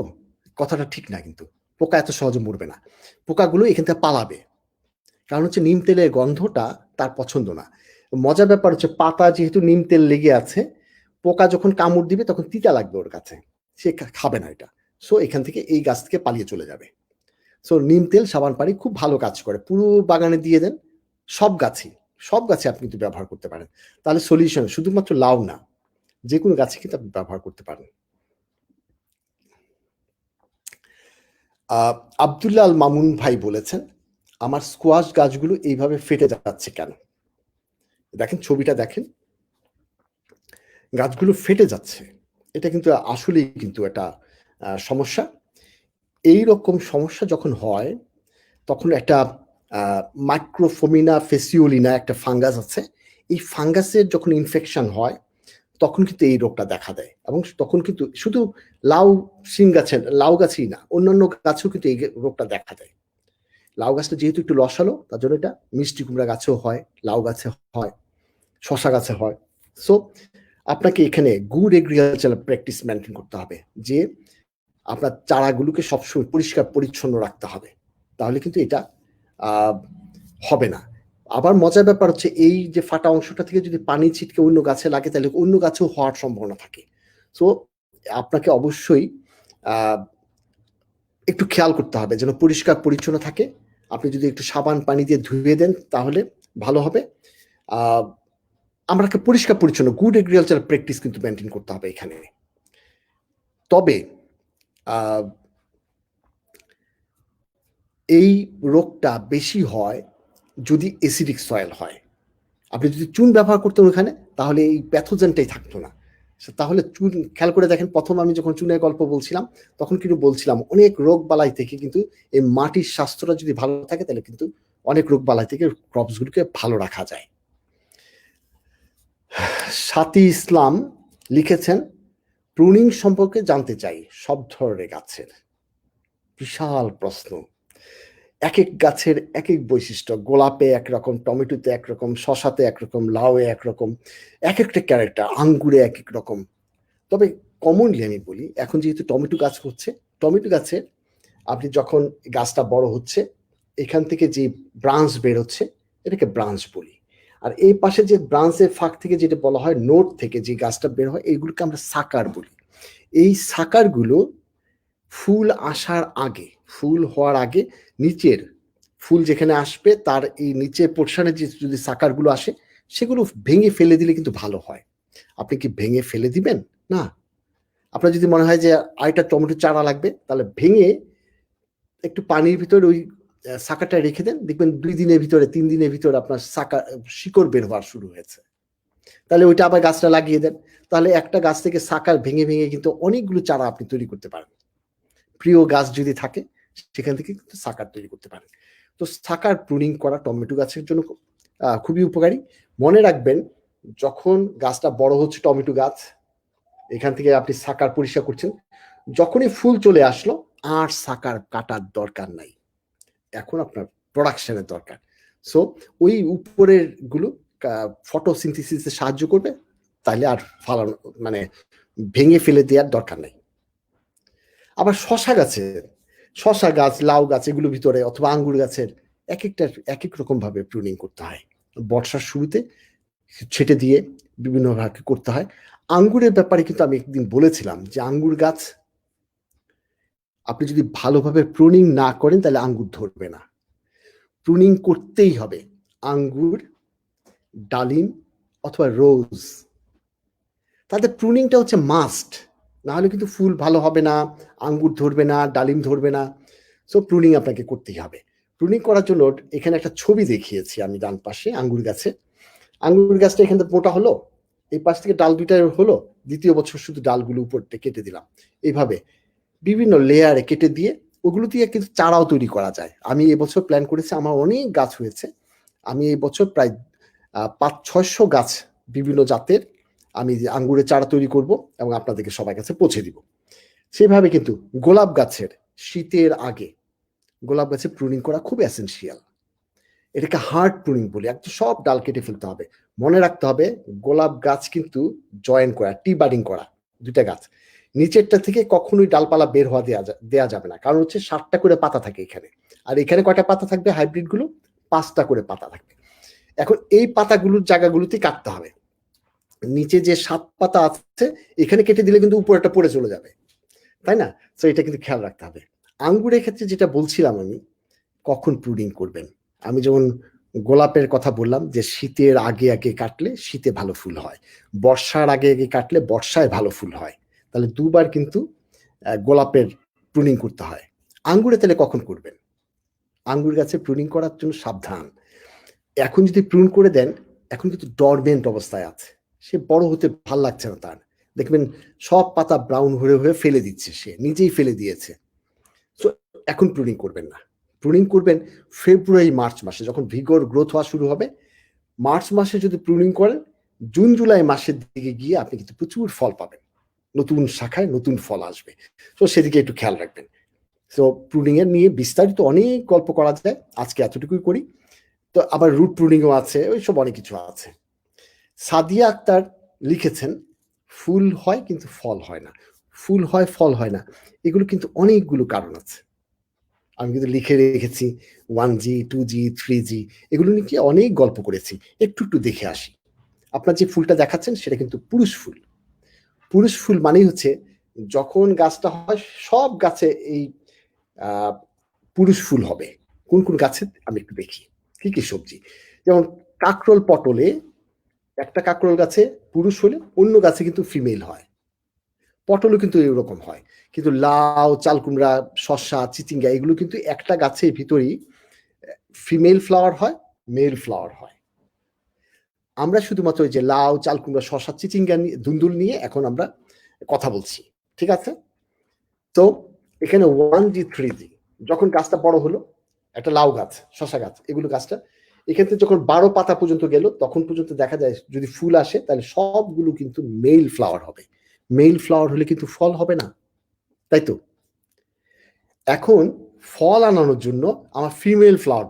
কথাটা ঠিক না, কিন্তু পোকা এত সহজে মরবে না, পোকাগুলো এখান থেকে পালাবে। কারণ হচ্ছে নিম তেলের গন্ধটা তার পছন্দ না। মজার ব্যাপার হচ্ছে পাতা যেহেতু নিম তেল লেগে আছে, পোকা যখন কামড় দিবে তখন তিতা লাগবে ওর কাছে, সে খাবে না এটা। সো এখান থেকে এই গাছ থেকে পালিয়ে চলে যাবে। সো নিম তেল, সাবান পানি খুব ভালো কাজ করে। পুরো বাগানে দিয়ে দেন, সব গাছে আপনি কিন্তু ব্যবহার করতে পারেন। তাহলে সলিউশন শুধুমাত্র লাউ না, যেকোনো গাছে কিন্তু আপনি ব্যবহার করতে পারেন। আব্দুল্লাহ আল মামুন ভাই বলেছেন, আমার স্কোয়াশ গাছগুলো এইভাবে ফেটে যাচ্ছে কেন? দেখেন ছবিটা দেখেন, গাছগুলো ফেটে যাচ্ছে। এটা কিন্তু আসলেই কিন্তু একটা সমস্যা। এই রকম সমস্যা যখন হয় তখন একটা মাইক্রোফোমিনা ফেসিওলিনা একটা ফাঙ্গাস আছে। এই ফাঙ্গাসের যখন ইনফেকশন হয় তখন কিন্তু এই রোগটা দেখা দেয়, এবং তখন কিন্তু শুধু লাউ গাছেই না, অন্যান্য গাছেও কিন্তু এই রোগটা দেখা দেয়। লাউ গাছটা যেহেতু একটু রসালো, তার জন্য এটা মিষ্টি কুমড়া গাছেও হয়, লাউ গাছে হয়, শশা গাছে হয়। সো আপনাকে এখানে গুড এগ্রিকালচারাল প্র্যাকটিস মেনটেন করতে হবে, যে আপনার চারাগুলোকে সবসময় পরিষ্কার পরিচ্ছন্ন রাখতে হবে, তাহলে কিন্তু এটা হবে না। আবার মজার ব্যাপার হচ্ছে, এই যে ফাটা অংশটা থেকে যদি পানি ছিটকে অন্য গাছে লাগে তাহলে অন্য গাছেও হওয়ার সম্ভাবনা থাকে। সো আপনাকে অবশ্যই একটু খেয়াল করতে হবে যেন পরিষ্কার পরিচ্ছন্ন থাকে। আপনি যদি একটু সাবান পানি দিয়ে ধুয়ে দেন তাহলে ভালো হবে। আমাকে পরিষ্কার পরিচ্ছন্ন গুড এগ্রিকালচারাল প্র্যাকটিস কিন্তু মেনটেন করতে হবে এখানে। তবে এই রোগটা বেশি হয় যদি অ্যাসিডিক সয়েল হয়। আপনি যদি চুন ব্যবহার করতেন ওখানে, তাহলে এই প্যাথোজেনটাই থাকতো না। তাহলে চুন খেয়াল করে দেখেন, প্রথম আমি যখন চুনের গল্প বলছিলাম তখন কিন্তু বলছিলাম অনেক রোগ বালাই থেকে কিন্তু এই মাটির স্বাস্থ্যটা যদি ভালো থাকে তাহলে কিন্তু অনেক রোগ বালাই থেকে ক্রপসগুলোকে ভালো রাখা যায়। সাথী ইসলাম লিখেছেন, প্রুনিং সম্পর্কে জানতে চাই সব ধরনের গাছের। বিশাল প্রশ্ন। এক এক গাছের এক এক বৈশিষ্ট্য, গোলাপে একরকম, টমেটোতে একরকম, শশাতে একরকম, লাউয়ে একরকম, এক একটা ক্যারেক্টার, আঙ্গুরে এক এক রকম। তবে কমনলি আমি বলি, এখন যেহেতু টমেটো গাছ হচ্ছে, টমেটো গাছে আপনি যখন গাছটা বড় হচ্ছে, এখান থেকে যে ব্রাঞ্চ বের হচ্ছে এটাকে ব্রাঞ্চ বলি, আর এই পাশে যে ব্রাঞ্চের ফাঁক থেকে যেটা বলা হয় নোট থেকে যে গাছটা বের হয়, এইগুলোকে আমরা সাকার বলি। এই সাকারগুলো ফুল আসার আগে, ফুল হওয়ার আগে নিচের ফুল যেখানে আসবে তার এই নিচের পোর্শনে যে যদি সাকারগুলো আসে সেগুলো ভেঙে ফেলে দিলে কিন্তু ভালো হয়। আপনি কি ভেঙে ফেলে দিবেন? না। আপনার যদি মনে হয় যে আরেকটা টমেটো চারা লাগবে, তাহলে ভেঙে একটু পানির ভিতরে ওই সাকারটা রেখে দেন, দেখবেন 2 দিনের ভিতরে 3 দিনের ভিতরে আপনার শিকড় বের হওয়া শুরু হয়েছে। তাহলে ওইটা আবার গাছটা লাগিয়ে দেন, তাহলে একটা গাছ থেকে সাকার ভেঙে ভেঙে কিন্তু অনেকগুলো চারা আপনি তৈরি করতে পারেন। প্রিয় গাছ যদি থাকে সেখান থেকে কিন্তু সাকার তৈরি করতে পারেন। তো সাকার প্রুনিং করা টমেটো গাছের জন্য খুবই উপকারী। মনে রাখবেন, যখন গাছটা বড় হচ্ছে টমেটো গাছ, এখান থেকে আপনি সাকার পরিষ্কার করছেন, যখনই ফুল চলে আসলো আর সাকার কাটার দরকার নাই, এখন আপনার প্রোডাকশনের দরকার। সো ওই উপরের গুলো ফটোসিনথেসিসে সাহায্য করবে, তাহলে আর ফালানো মানে ভেঙে ফেলে দেওয়ার দরকার নেই। আবার শশা গাছ, লাউ গাছ, এগুলো ভিতরে অথবা আঙ্গুর গাছের এক এক রকম ভাবে প্রুনিং করতে হয়। বর্ষার শুরুতে ছেটে দিয়ে বিভিন্ন ভাবে করতে হয়। আঙ্গুরের ব্যাপারে কিন্তু আমি একদিন বলেছিলাম যে আঙ্গুর গাছ আপনি যদি ভালোভাবে প্রুনিং না করেন তাহলে আঙ্গুর ধরবে না। প্রুনিং করতেই হবে আঙ্গুর, ডালিম অথবা রোজ, তাদের প্রুনিংটা হচ্ছে মাস্ট, না হলে কিন্তু ফুল ভালো হবে না, আঙ্গুর ধরবে না, ডালিম ধরবে না। সো প্রুনিং আপনাকে করতেই হবে। প্রুনিং করার জন্য এখানে একটা ছবি দেখিয়েছি আমি ডান পাশে, আঙ্গুর গাছটা এখান থেকে মোটা হলো, এই পাশ থেকে ডাল দুইটা হলো, দ্বিতীয় বছর শুধু ডালগুলো উপরটা কেটে দিলাম। এইভাবে বিভিন্ন লেয়ারে কেটে দিয়ে ওগুলো দিয়ে কিন্তু চারাও তৈরি করা যায়। আমি এবছর প্ল্যান করেছি, আমার অনেক গাছ হয়েছে, আমি এই বছর প্রায় 500-600 গাছ বিভিন্ন জাতের আমি আঙ্গুরের চারা তৈরি করব এবং আপনাদেরকে সবার কাছে পৌঁছে দিব। সেভাবে কিন্তু গোলাপ গাছের শীতের আগে গোলাপ গাছের প্রুনিং করা খুব এসেনশিয়াল। এটাকে হার্ড প্রুনিং বলি, একদম সব ডাল কেটে ফেলতে হবে। মনে রাখতে হবে গোলাপ গাছ কিন্তু জয়েন করা, টি বাডিং করা, দুইটা গাছ, নিচেরটা থেকে কখনোই ডালপালা বের হওয়া দেওয়া যাবে না, কারণ হচ্ছে 7টা করে পাতা থাকে এখানে, আর এখানে কয়টা পাতা থাকবে হাইব্রিড গুলো? 5টা করে পাতা থাকবে। এখন এই পাতাগুলোর জায়গাগুলোতেই কাটতে হবে। নিচে যে 7 পাতা আছে এখানে কেটে দিলে কিন্তু উপরেটা পড়ে চলে যাবে, তাই না? তো এটা কিন্তু খেয়াল রাখতে হবে। আঙ্গুরের ক্ষেত্রে যেটা বলছিলাম আমি, কখন প্রুনিং করবেন? আমি যেমন গোলাপের কথা বললাম যে শীতের আগে আগে কাটলে শীতে ভালো ফুল হয়, বর্ষার আগে আগে কাটলে বর্ষায় ভালো ফুল হয়। তাহলে দুবার কিন্তু গোলাপের প্রুনিং করতে হয়। আঙ্গুরে তাহলে কখন করবেন? আঙ্গুর গাছে প্রুনিং করার জন্য সাবধান। এখন যদি প্রুন করে দেন, এখন কিন্তু ডরমেন্ট অবস্থায় আছে, সে বড় হতে ভাল লাগছে না তার, দেখবেন সব পাতা ব্রাউন হয়ে হয়ে ফেলে দিচ্ছে, সে নিজেই ফেলে দিয়েছে। সো এখন প্রুনিং করবেন না, প্রুনিং করবেন ফেব্রুয়ারি মার্চ মাসে, যখন ভিগর গ্রোথ হওয়া শুরু হবে। মার্চ মাসে যদি প্রুনিং করেন, জুন জুলাই মাসের দিকে গিয়ে আপনি কিন্তু প্রচুর ফল পাবেন, নতুন শাখায় নতুন ফল আসবে। তো সেদিকে একটু খেয়াল রাখবেন। তো প্রুনিং এর নিয়ে বিস্তারিত অনেক গল্প করা যায়, আজকে এতটুকুই করি। তো আবার রুট প্রুনিংও আছে, ওইসব অনেক কিছু আছে। সাদিয়া আক্তার লিখেছেন, ফুল হয় কিন্তু ফল হয় না, ফুল হয় ফল হয় না, এগুলো কিন্তু অনেকগুলো কারণ আছে। আমি কিন্তু লিখে রেখেছি 1G 2G 3G, এগুলো নিয়ে কি অনেক গল্প করেছি। একটু একটু দেখে আসি। আপনার যে ফুলটা দেখাচ্ছেন সেটা কিন্তু পুরুষ ফুল। পুরুষ ফুল মানেই হচ্ছে যখন গাছটা হয়, সব গাছে এই পুরুষ ফুল হবে। কোন কোন গাছে আমি একটু দেখি, কি কি সবজি। যেমন কাকরোল পটলে একটা কাকরোল গাছে পুরুষ হলে অন্য গাছে কিন্তু ফিমেল হয়, পটলও কিন্তু এরকম হয়। কিন্তু লাউ, চাল কুমড়া, শসা, চিচিঙ্গা এগুলো কিন্তু একটা গাছের ভিতরেই ফিমেল ফ্লাওয়ার হয়, মেল ফ্লাওয়ার হয়। আমরা শুধুমাত্র ওই যে লাউ, চাল কুমড়া, শসা, চিচিঙ্গা নিয়ে, ধুন্দুল নিয়ে এখন আমরা কথা বলছি, ঠিক আছে? তো এখানে 1G 3G, যখন গাছটা বড় হলো, একটা লাউ গাছ, শসা গাছ, এগুলো গাছটা এখান থেকে যখন 12 পাতা পর্যন্ত গেল, তখন পর্যন্ত দেখা যায় যদি ফুল আসে তাহলে সবগুলো কিন্তু মেল ফ্লাওয়ার হবে। মেল ফ্লাওয়ার হলে কিন্তু ফল হবে না, তাই তো? এখন ফল আনানোর জন্য আমার ফিমেল ফ্লাওয়ার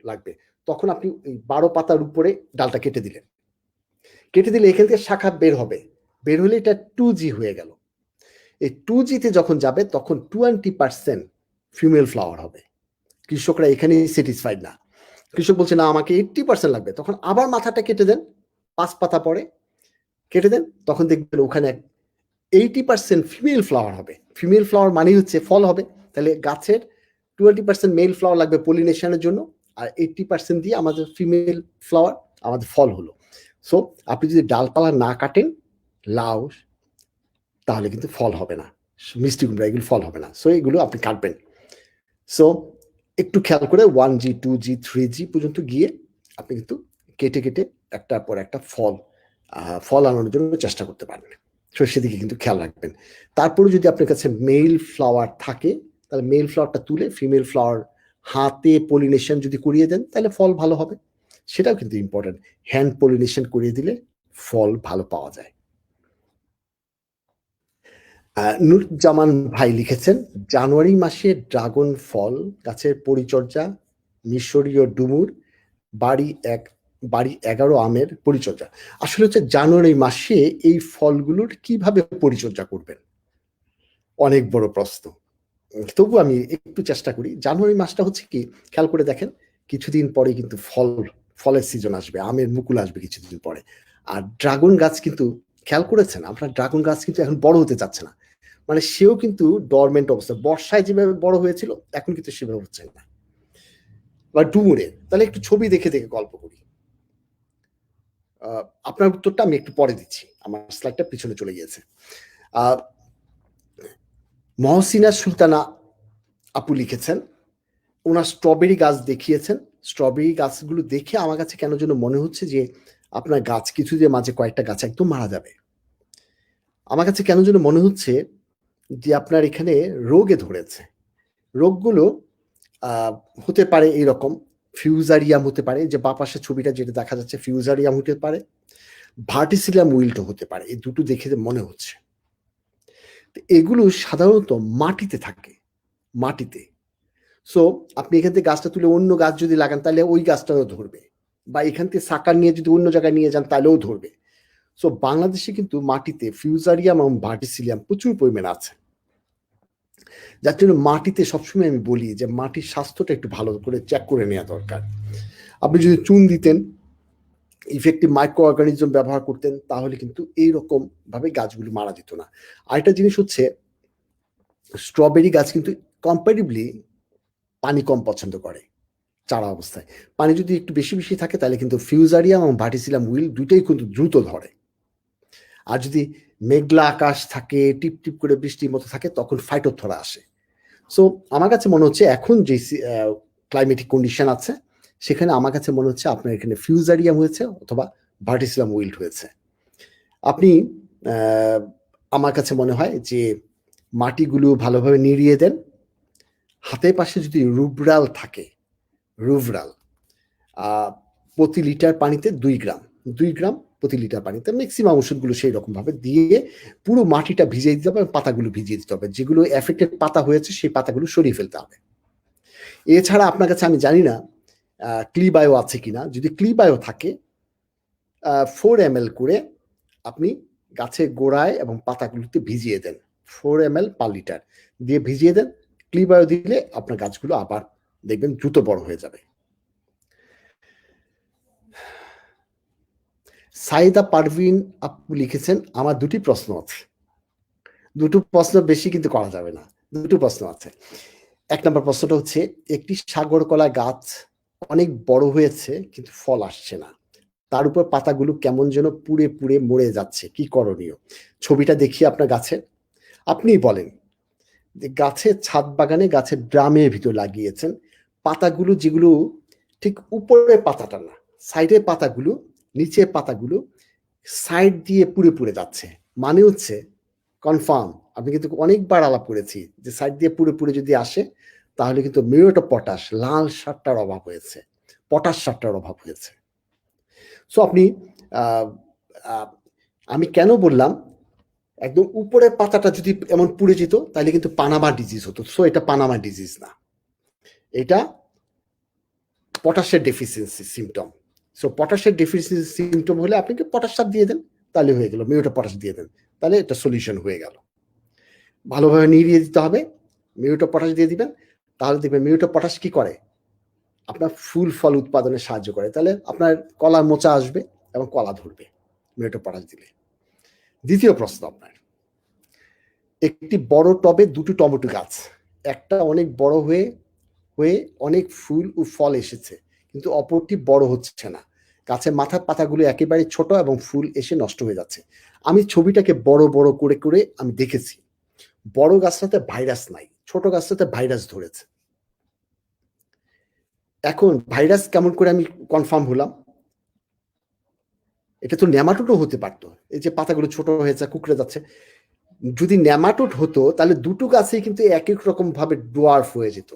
লাগবে। তখন আপনি এই 12 পাতার উপরে ডালটা কেটে দিলেন, কেটে দিলে এখান থেকে শাখা বের হবে, বের হলে এটা 2G হয়ে গেল। এই 2G-তে যখন যাবে তখন 20% ফিমেল ফ্লাওয়ার হবে। কৃষকরা এখানেই স্যাটিসফাইড না, কৃষক বলছে না আমাকে 80% লাগবে। তখন আবার মাথাটা কেটে দেন, 5 পাতা পরে কেটে দেন, তখন দেখবেন ওখানে 80% ফিমেল ফ্লাওয়ার হবে। ফিমেল ফ্লাওয়ার মানেই হচ্ছে ফল হবে। তাহলে গাছের 20% মেল ফ্লাওয়ার লাগবে পলিনেশনের জন্য, আর 80% দিয়ে আমাদের ফিমেল ফ্লাওয়ার, আমাদের ফল হলো। সো আপনি যদি ডালপালা না কাটেন লাউ, তাহলে কিন্তু ফল হবে না, মিষ্টি কুমড়া এগুলো ফল হবে না। সো এগুলো আপনি কাটবেন। সো একটু খেয়াল করে 1G 2G 3G পর্যন্ত গিয়ে আপনি কিন্তু কেটে কেটে একটার পর একটা ফল আনানোর জন্য চেষ্টা করতে পারবেন। সো সেদিকে কিন্তু খেয়াল রাখবেন। তারপরে যদি আপনার কাছে মেল ফ্লাওয়ার থাকে, তাহলে মেল ফ্লাওয়ারটা তুলে ফিমেল ফ্লাওয়ার হাতে পলিনেশন যদি করিয়ে দেন, তাহলে ফল ভালো হবে। সেটাও কিন্তু ইম্পর্টেন্ট, হ্যান্ড পলিনেশন করিয়ে দিলে ফল ভালো পাওয়া যায়। নুরুজ্জামান ভাই লিখেছেন, জানুয়ারি মাসে ড্রাগন ফল গাছের পরিচর্যা, মিশরীয় ডুমুর, বাড়ি 11 আমের পরিচর্যা। আসলে হচ্ছে জানুয়ারি মাসে এই ফলগুলোর কিভাবে পরিচর্যা করবেন, অনেক বড় প্রশ্ন। তবু আমি একটু চেষ্টা করি। জানুয়ারি মাসটা হচ্ছে কি, খেয়াল করে দেখেন, কিছুদিন পরে কিন্তু ফলের সিজন আসবে, আমের মুকুল আসবে কিছুদিন পরে। আর ড্রাগন গাছ কিন্তু, খেয়াল করেছেন আপনার, ড্রাগন গাছ কিন্তু এখন বড় হতে চাচ্ছে না, মানে সেও কিন্তু ডরমেন্ট অবস্থা, বর্ষায় যেভাবে বড় হয়েছিল এখন কিন্তু সেভাবে হচ্ছে না। বা ডুমুরের, তাহলে একটু ছবি দেখে দেখে গল্প করি। আপনার উত্তরটা আমি একটু পরে দিচ্ছি, আমার স্লাইডটা পিছনে চলে গিয়েছে। মহসিনা সুলতানা আপু লিখেছেন, ওনার স্ট্রবেরি গাছ দেখিয়েছেন। স্ট্রবেরি গাছগুলো দেখে আমার কাছে কেন যেন মনে হচ্ছে যে আপনার গাছ কিছুদিনের মাঝে কয়েকটা গাছ একদম মারা যাবে। আমার কাছে কেন যেন মনে হচ্ছে যে আপনার এখানে রোগে ধরেছে। রোগগুলো হতে পারে এইরকম, ফিউজারিয়াম হতে পারে, যে বা পাশের ছবিটা যেটা দেখা যাচ্ছে ফিউজারিয়াম হতে পারে, ভার্টিসিলিয়াম উইল্টো হতে পারে, এই দুটো দেখে মনে হচ্ছে। এগুলো সাধারণত মাটিতে থাকে, মাটিতে। সো আপনি এখান থেকে গাছটা তুলে অন্য গাছ যদি লাগান তাহলে ওই গাছটাও ধরবে, বা এখান থেকে সাকার নিয়ে যদি অন্য জায়গায় নিয়ে যান তাহলেও ধরবে। সো বাংলাদেশে কিন্তু মাটিতে ফিউজারিয়াম এবং ভার্টিসিলিয়াম প্রচুর পরিমাণে আছে, যার জন্য মাটিতে সবসময় আমি বলি যে মাটির স্বাস্থ্যটা একটু ভালো করে চেক করে নেওয়া দরকার। আপনি যদি চুন দিতেন, ইফেক্টিভ মাইক্রো অর্গানিজম ব্যবহার করতেন, তাহলে কিন্তু এইরকম ভাবে গাছগুলি মারা যেত না। আরেকটা জিনিস হচ্ছে, স্ট্রবেরি গাছ কিন্তু কম্পারেটিভলি পানি কম পছন্দ করে চারা অবস্থায়। পানি যদি একটু বেশি বেশি থাকে তাহলে কিন্তু ফিউজারিয়াম এবং ভার্টিসিলাম উইল দুইটাই কিন্তু দ্রুত ধরে। আর যদি মেঘলা আকাশ থাকে, টিপ টিপ করে বৃষ্টির মতো থাকে, তখন ফাইটোথরা আসে। সো আমার কাছে মনে হচ্ছে এখন যে ক্লাইমেটিক কন্ডিশন আছে সেখানে আমার কাছে মনে হচ্ছে আপনার এখানে ফিউজারিয়াম হয়েছে অথবা ভার্টিসিলাম উইল্ট হয়েছে। আপনি আমার কাছে মনে হয় যে মাটিগুলো ভালোভাবে নিড়িয়ে দেন। হাতের পাশে যদি রুব্রাল থাকে, রুভরাল প্রতি লিটার পানিতে 2 গ্রাম প্রতি লিটার পানিতে, ম্যাক্সিমাম ওষুধগুলো সেই রকমভাবে দিয়ে পুরো মাটিটা ভিজিয়ে দিতে হবে, পাতাগুলো ভিজিয়ে দিতে হবে। যেগুলো এফেক্টেড পাতা হয়েছে সেই পাতাগুলো সরিয়ে ফেলতে হবে। এছাড়া আপনার কাছে আমি জানি না ক্লিবায়ো আছে কিনা। যদি ক্লিবায়ো থাকে 4 ml করে আপনি গাছের গোড়ায় এবং পাতাগুলোতে ভিজিয়ে দেন। 4 ml পার লিটার দিয়ে ভিজিয়ে দেন। ক্লিবায়ো দিলে আপনার গাছগুলো আবার দেখবেন দ্রুত বড় হয়ে যাবে। সাইদা পারভিন আপু লিখেছেন, আমার 2টি প্রশ্ন আছে। 2টো প্রশ্ন বেশি কিন্তু করা যাবে না, 2টো প্রশ্ন আছে। 1 নম্বর প্রশ্নটা হচ্ছে, একটি সাগর কলা গাছ অনেক বড় হয়েছে কিন্তু ফল আসছে না, তার উপর পাতাগুলো কেমন যেন পুড়ে পুড়ে মরে যাচ্ছে, কি করণীয়? ছবিটা দেখি আপনার গাছের। আপনি বলেন যে গাছের ছাদ বাগানে গাছের ড্রামের ভিতর লাগিয়েছেন, পাতাগুলো যেগুলো ঠিক উপরের পাতাটা না, সাইডের পাতাগুলো, নিচের পাতাগুলো সাইড দিয়ে পুড়ে পুড়ে যাচ্ছে। মানে হচ্ছে কনফার্ম, আমি কিন্তু অনেকবার আলাপ করেছি যে সাইড দিয়ে পুড়ে পুড়ে যদি আসে তাহলে কিন্তু মিউরেট অফ পটাশ, লাল সারটার অভাব হয়েছে, পটাশ সারটার অভাব হয়েছে। সো আপনি আমি কেন বললাম একদম উপরের পাতাটা যদি এমন পুড়ে যেত তাহলে কিন্তু পানামা ডিজিজ হতো। সো এটা পানামা ডিজিজ না, এটা পটাশের ডেফিসিয়েন্সি সিমটম। সো পটাশের ডেফিসিয়েন্সি সিমটম হলে আপনি কি পটাশ সার দিয়ে দেন, তাহলে হয়ে গেল, মিউরেট অফ পটাশ দিয়ে দেন, তাহলে এটা সলিউশন হয়ে গেল। ভালোভাবে নিড়িয়ে দিতে হবে, মিউরেট অফ পটাশ দিয়ে দিবেন, তাহলে দেখবেন মিউরেট অফ পটাশ কি করে, আপনার ফুল ফল উৎপাদনে সাহায্য করে। তাহলে আপনার কলার মোচা আসবে এবং কলা ধরবে মিউরেট অফ পটাশ দিলে। দ্বিতীয় প্রশ্ন আপনার, একটি বড় টবে 2টি টমেটো গাছ, একটা অনেক বড় হয়ে হয়ে অনেক ফুল ও ফল এসেছে কিন্তু অপরটি বড় হচ্ছে না, গাছের মাথার পাতাগুলো একেবারে ছোট এবং ফুল এসে নষ্ট হয়ে যাচ্ছে। আমি ছবিটাকে বড় বড় করে করে আমি দেখেছি, বড় গাছটাতে ভাইরাস নাই, ছোট গাছটাতে ভাইরাস ধরেছে। এখন ভাইরাস কেমন করে আমি কনফার্ম হলাম? এটা তো নেমাটোডও হতে পারতো, এই যে পাতাগুলো ছোট হয়েছে কুকড়ে যাচ্ছে। যদি নেমাটোড হতো তাহলে 2টো গাছেই কিন্তু এক এক রকম ভাবে ডোয়ার্ফ হয়ে যেত।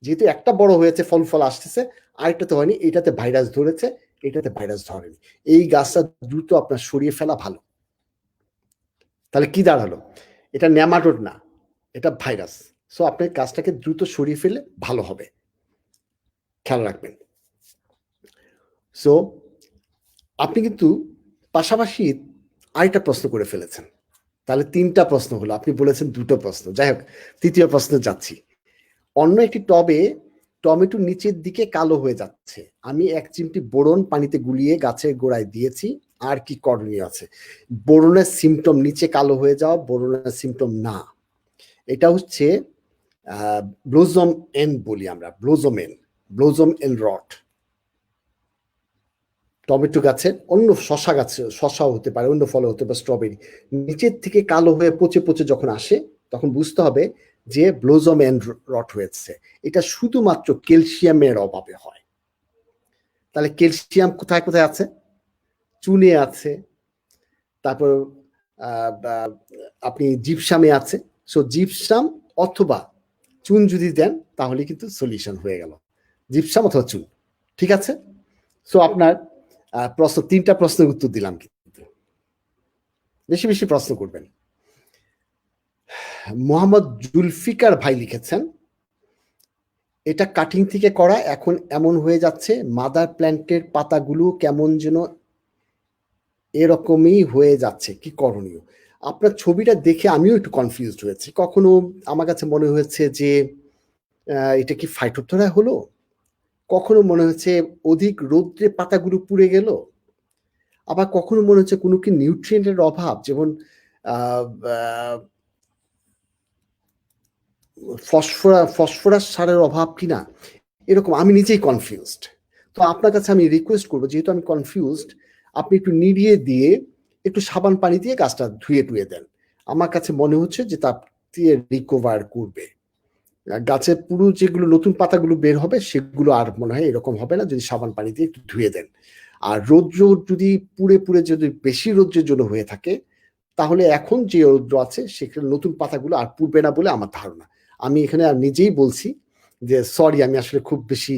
যেহেতু একটা বড় হয়েছে, ফল ফল আসতেছে, আরেকটাতে হয়নি, এটাতে ভাইরাস ধরেছে, এটাতে ভাইরাস ধরেনি, এই গাছটা দ্রুত আপনার সরিয়ে ফেলা ভালো। তাহলে কি দাঁড়ালো, এটা নেমাটোড না, এটা ভাইরাস। সো আপনার গাছটাকে দ্রুত সরিয়ে ফেলে ভালো হবে, খেয়াল রাখবেন। সো আপনি কিন্তু পাশাপাশি আরেকটা প্রশ্ন করে ফেলেছেন, তাহলে 3টা প্রশ্ন হলো, আপনি বলেছেন 2টো প্রশ্ন। যাই হোক, তৃতীয় প্রশ্নে যাচ্ছি। অন্য একটি টবে টমেটো নিচের দিকে কালো হয়ে যাচ্ছে, আমি 1 চিমটি বোরন পানিতে গুলিয়ে গাছের গোড়ায় দিয়েছি, আর কি করণীয় আছে? বোরনের সিমটম নিচে কালো হয়ে যাওয়া বোরনের সিমটম না, এটা হচ্ছে ব্লোজম এন বলি আমরা, ব্লোজম এন রট। টমেটো গাছের, অন্য শশা গাছে, শশাও হতে পারে, অন্য ফলে হতে পারে, স্ট্রবেরি, নিচের থেকে কালো হয়ে পচে পচে যখন আসে তখন বুঝতে হবে যে ব্লোজম এন্ড রট হয়েছে। এটা শুধুমাত্র ক্যালসিয়ামের অভাবে হয়। তাহলে ক্যালসিয়াম কোথায় কোথায় আছে? চুনে আছে, তারপর আপনি জিপসামে আছে। সো জিপসাম অথবা চুন যদি দেন তাহলে কিন্তু সলিউশন হয়ে গেল, জিপসাম অথবা চুন। ঠিক আছে? সো আপনার প্রশ্ন, 3টা প্রশ্নের উত্তর দিলাম, কিন্তু বেশি বেশি প্রশ্ন করবেন। মোহাম্মদ জুলফিকার ভাই লিখেছেন, এটা কাটিং থেকে করা, এখন এমন হয়ে যাচ্ছে মাদার প্ল্যান্টের পাতাগুলো কেমন যেন এরকমই হয়ে যাচ্ছে, কি করণীয়? আপনার ছবিটা দেখে আমিও একটু কনফিউজড হয়েছি। কখনো আমার কাছে মনে হয়েছে যে এটা কি ফাইটোথরা হলো, কখনো মনে হচ্ছে অধিক রৌদ্রে পাতাগুলো পুড়ে গেল, আবার কখনো মনে হচ্ছে কোনো কি নিউট্রিয়েন্টের অভাব, যেমন ফসফরাস সারের অভাব কিনা, এরকম আমি নিজেই কনফিউজড। তো আপনার কাছে আমি রিকোয়েস্ট করবো, যেহেতু আমি কনফিউজড, আপনি একটু নিড়িয়ে দিয়ে একটু সাবান পানি দিয়ে গাছটা ধুয়ে টুয়ে দেন। আমার কাছে মনে হচ্ছে যে তা দিয়ে রিকভার করবে। গাছের পুরো যেগুলো নতুন পাতাগুলো বের হবে সেগুলো আর মনে হয় এরকম হবে না যদি সাবান পানি দিয়ে একটু ধুয়ে দেন। আর রৌদ্র যদি পুড়ে যদি বেশি রৌদ্রের জন্য হয়ে থাকে, তাহলে এখন যে রৌদ্র আছে সেখানে নতুন পাতাগুলো আর পুড়বে না বলে আমার ধারণা। আমি এখানে আর নিজেই বলছি যে সরি, আমি আসলে খুব বেশি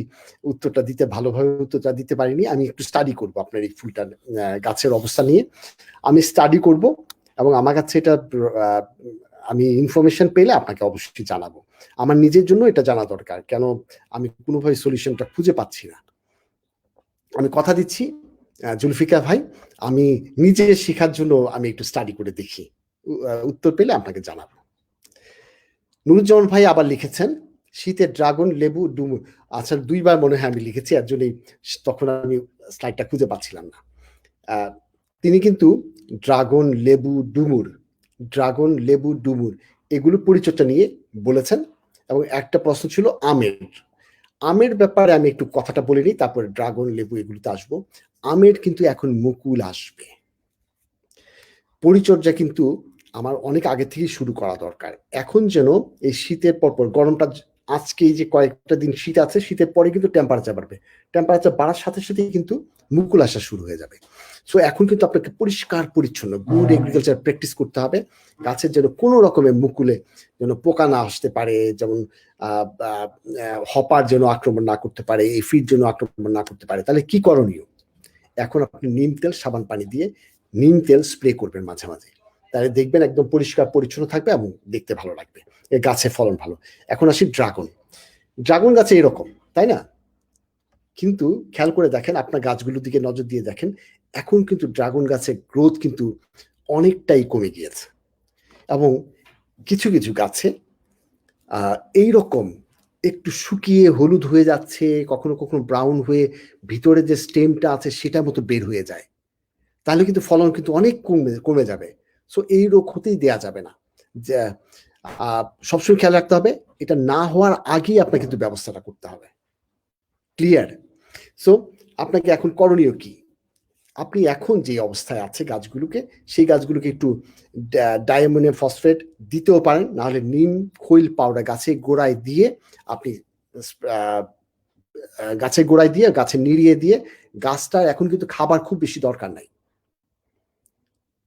ভালোভাবে উত্তরটা দিতে পারিনি। আমি একটু স্টাডি করব আপনার এই ফুলটা গাছের অবস্থা নিয়ে, আমি স্টাডি করব এবং আমার কাছে এটা আমি ইনফরমেশন পেলে আপনাকে অবশ্যই জানাবো। আমার নিজের জন্য এটা জানা দরকার, কেন আমি কোনোভাবে সলিউশনটা খুঁজে পাচ্ছি না। আমি কথা দিচ্ছি জুলফিকার ভাই, আমি নিজে শেখার জন্য আমি একটু স্টাডি করে দেখি, উত্তর পেলে আপনাকে জানাবো। নুরুজ্জামান ভাই আবার লিখেছেন শীতে ড্রাগন লেবু ডুমুর। আচ্ছা, দুইবার মনে হয় আমি লিখেছি, এর জন্যই তখন আমি স্লাইডটা খুঁজে পাচ্ছিলাম না। তিনি কিন্তু ড্রাগন লেবু ডুমুর এগুলো পরিচর্যা নিয়ে বলেছেন। এবং একটা প্রশ্ন ছিল আমের ব্যাপারে আমি একটু কথাটা বলে নিই, তারপরে ড্রাগন লেবু এগুলোতে আসবো। আমের কিন্তু এখন মুকুল আসবে, পরিচর্যা কিন্তু আমার অনেক আগে থেকেই শুরু করা দরকার। এখন যেন এই শীতের পরপর গরমটা, আজকে এই যে কয়েকটা দিন শীত আছে, শীতের পরে কিন্তু টেম্পারেচার বাড়বে, টেম্পারেচার বাড়ার সাথে সাথে কিন্তু মুকুল আসা শুরু হয়ে যাবে। সো এখন কিন্তু আপনাকে পরিষ্কার পরিচ্ছন্ন গুড এগ্রিকালচার প্র্যাকটিস করতে হবে, গাছের যেন কোনো রকমের মুকুলে যেন পোকা না আসতে পারে, যেমন হপার যেন আক্রমণ না করতে পারে, এফিড যেন আক্রমণ না করতে পারে। তাহলে কি করণীয়? এখন আপনি নিম তেল সাবান পানি দিয়ে নিম তেল স্প্রে করবেন মাঝে মাঝে, তাহলে দেখবেন একদম পরিষ্কার পরিচ্ছন্ন থাকবে এবং দেখতে ভালো লাগবে, এর গাছে ফলন ভালো। এখন আসি ড্রাগন গাছে এরকম, তাই না? কিন্তু খেয়াল করে দেখেন, আপনার গাছগুলোর দিকে নজর দিয়ে দেখেন, এখন কিন্তু ড্রাগন গাছের গ্রোথ কিন্তু অনেকটাই কমে গিয়েছে। এবং কিছু কিছু গাছে এইরকম একটু শুকিয়ে হলুদ হয়ে যাচ্ছে, কখনো কখনো ব্রাউন হয়ে ভিতরে যে স্টেমটা আছে সেটার মতো বের হয়ে যায়, তাহলে কিন্তু ফলন কিন্তু অনেক কমে যাবে। সো এই রোগ হতেই দেয়া যাবে না। যে সবসময় খেয়াল রাখতে হবে, এটা না হওয়ার আগেই আপনাকে কিন্তু ব্যবস্থাটা করতে হবে। ক্লিয়ার? সো আপনাকে এখন করণীয় কি? আপনি এখন যে অবস্থায় আছে গাছগুলোকে, সেই গাছগুলোকে একটু ডায়ামোনিয়াম ফসফেট দিতেও পারেন, নাহলে নিম খৈল পাউডার গাছের গোড়ায় দিয়ে আপনি গাছে নিড়িয়ে দিয়ে, গাছটার এখন কিন্তু খাবার খুব বেশি দরকার নাই,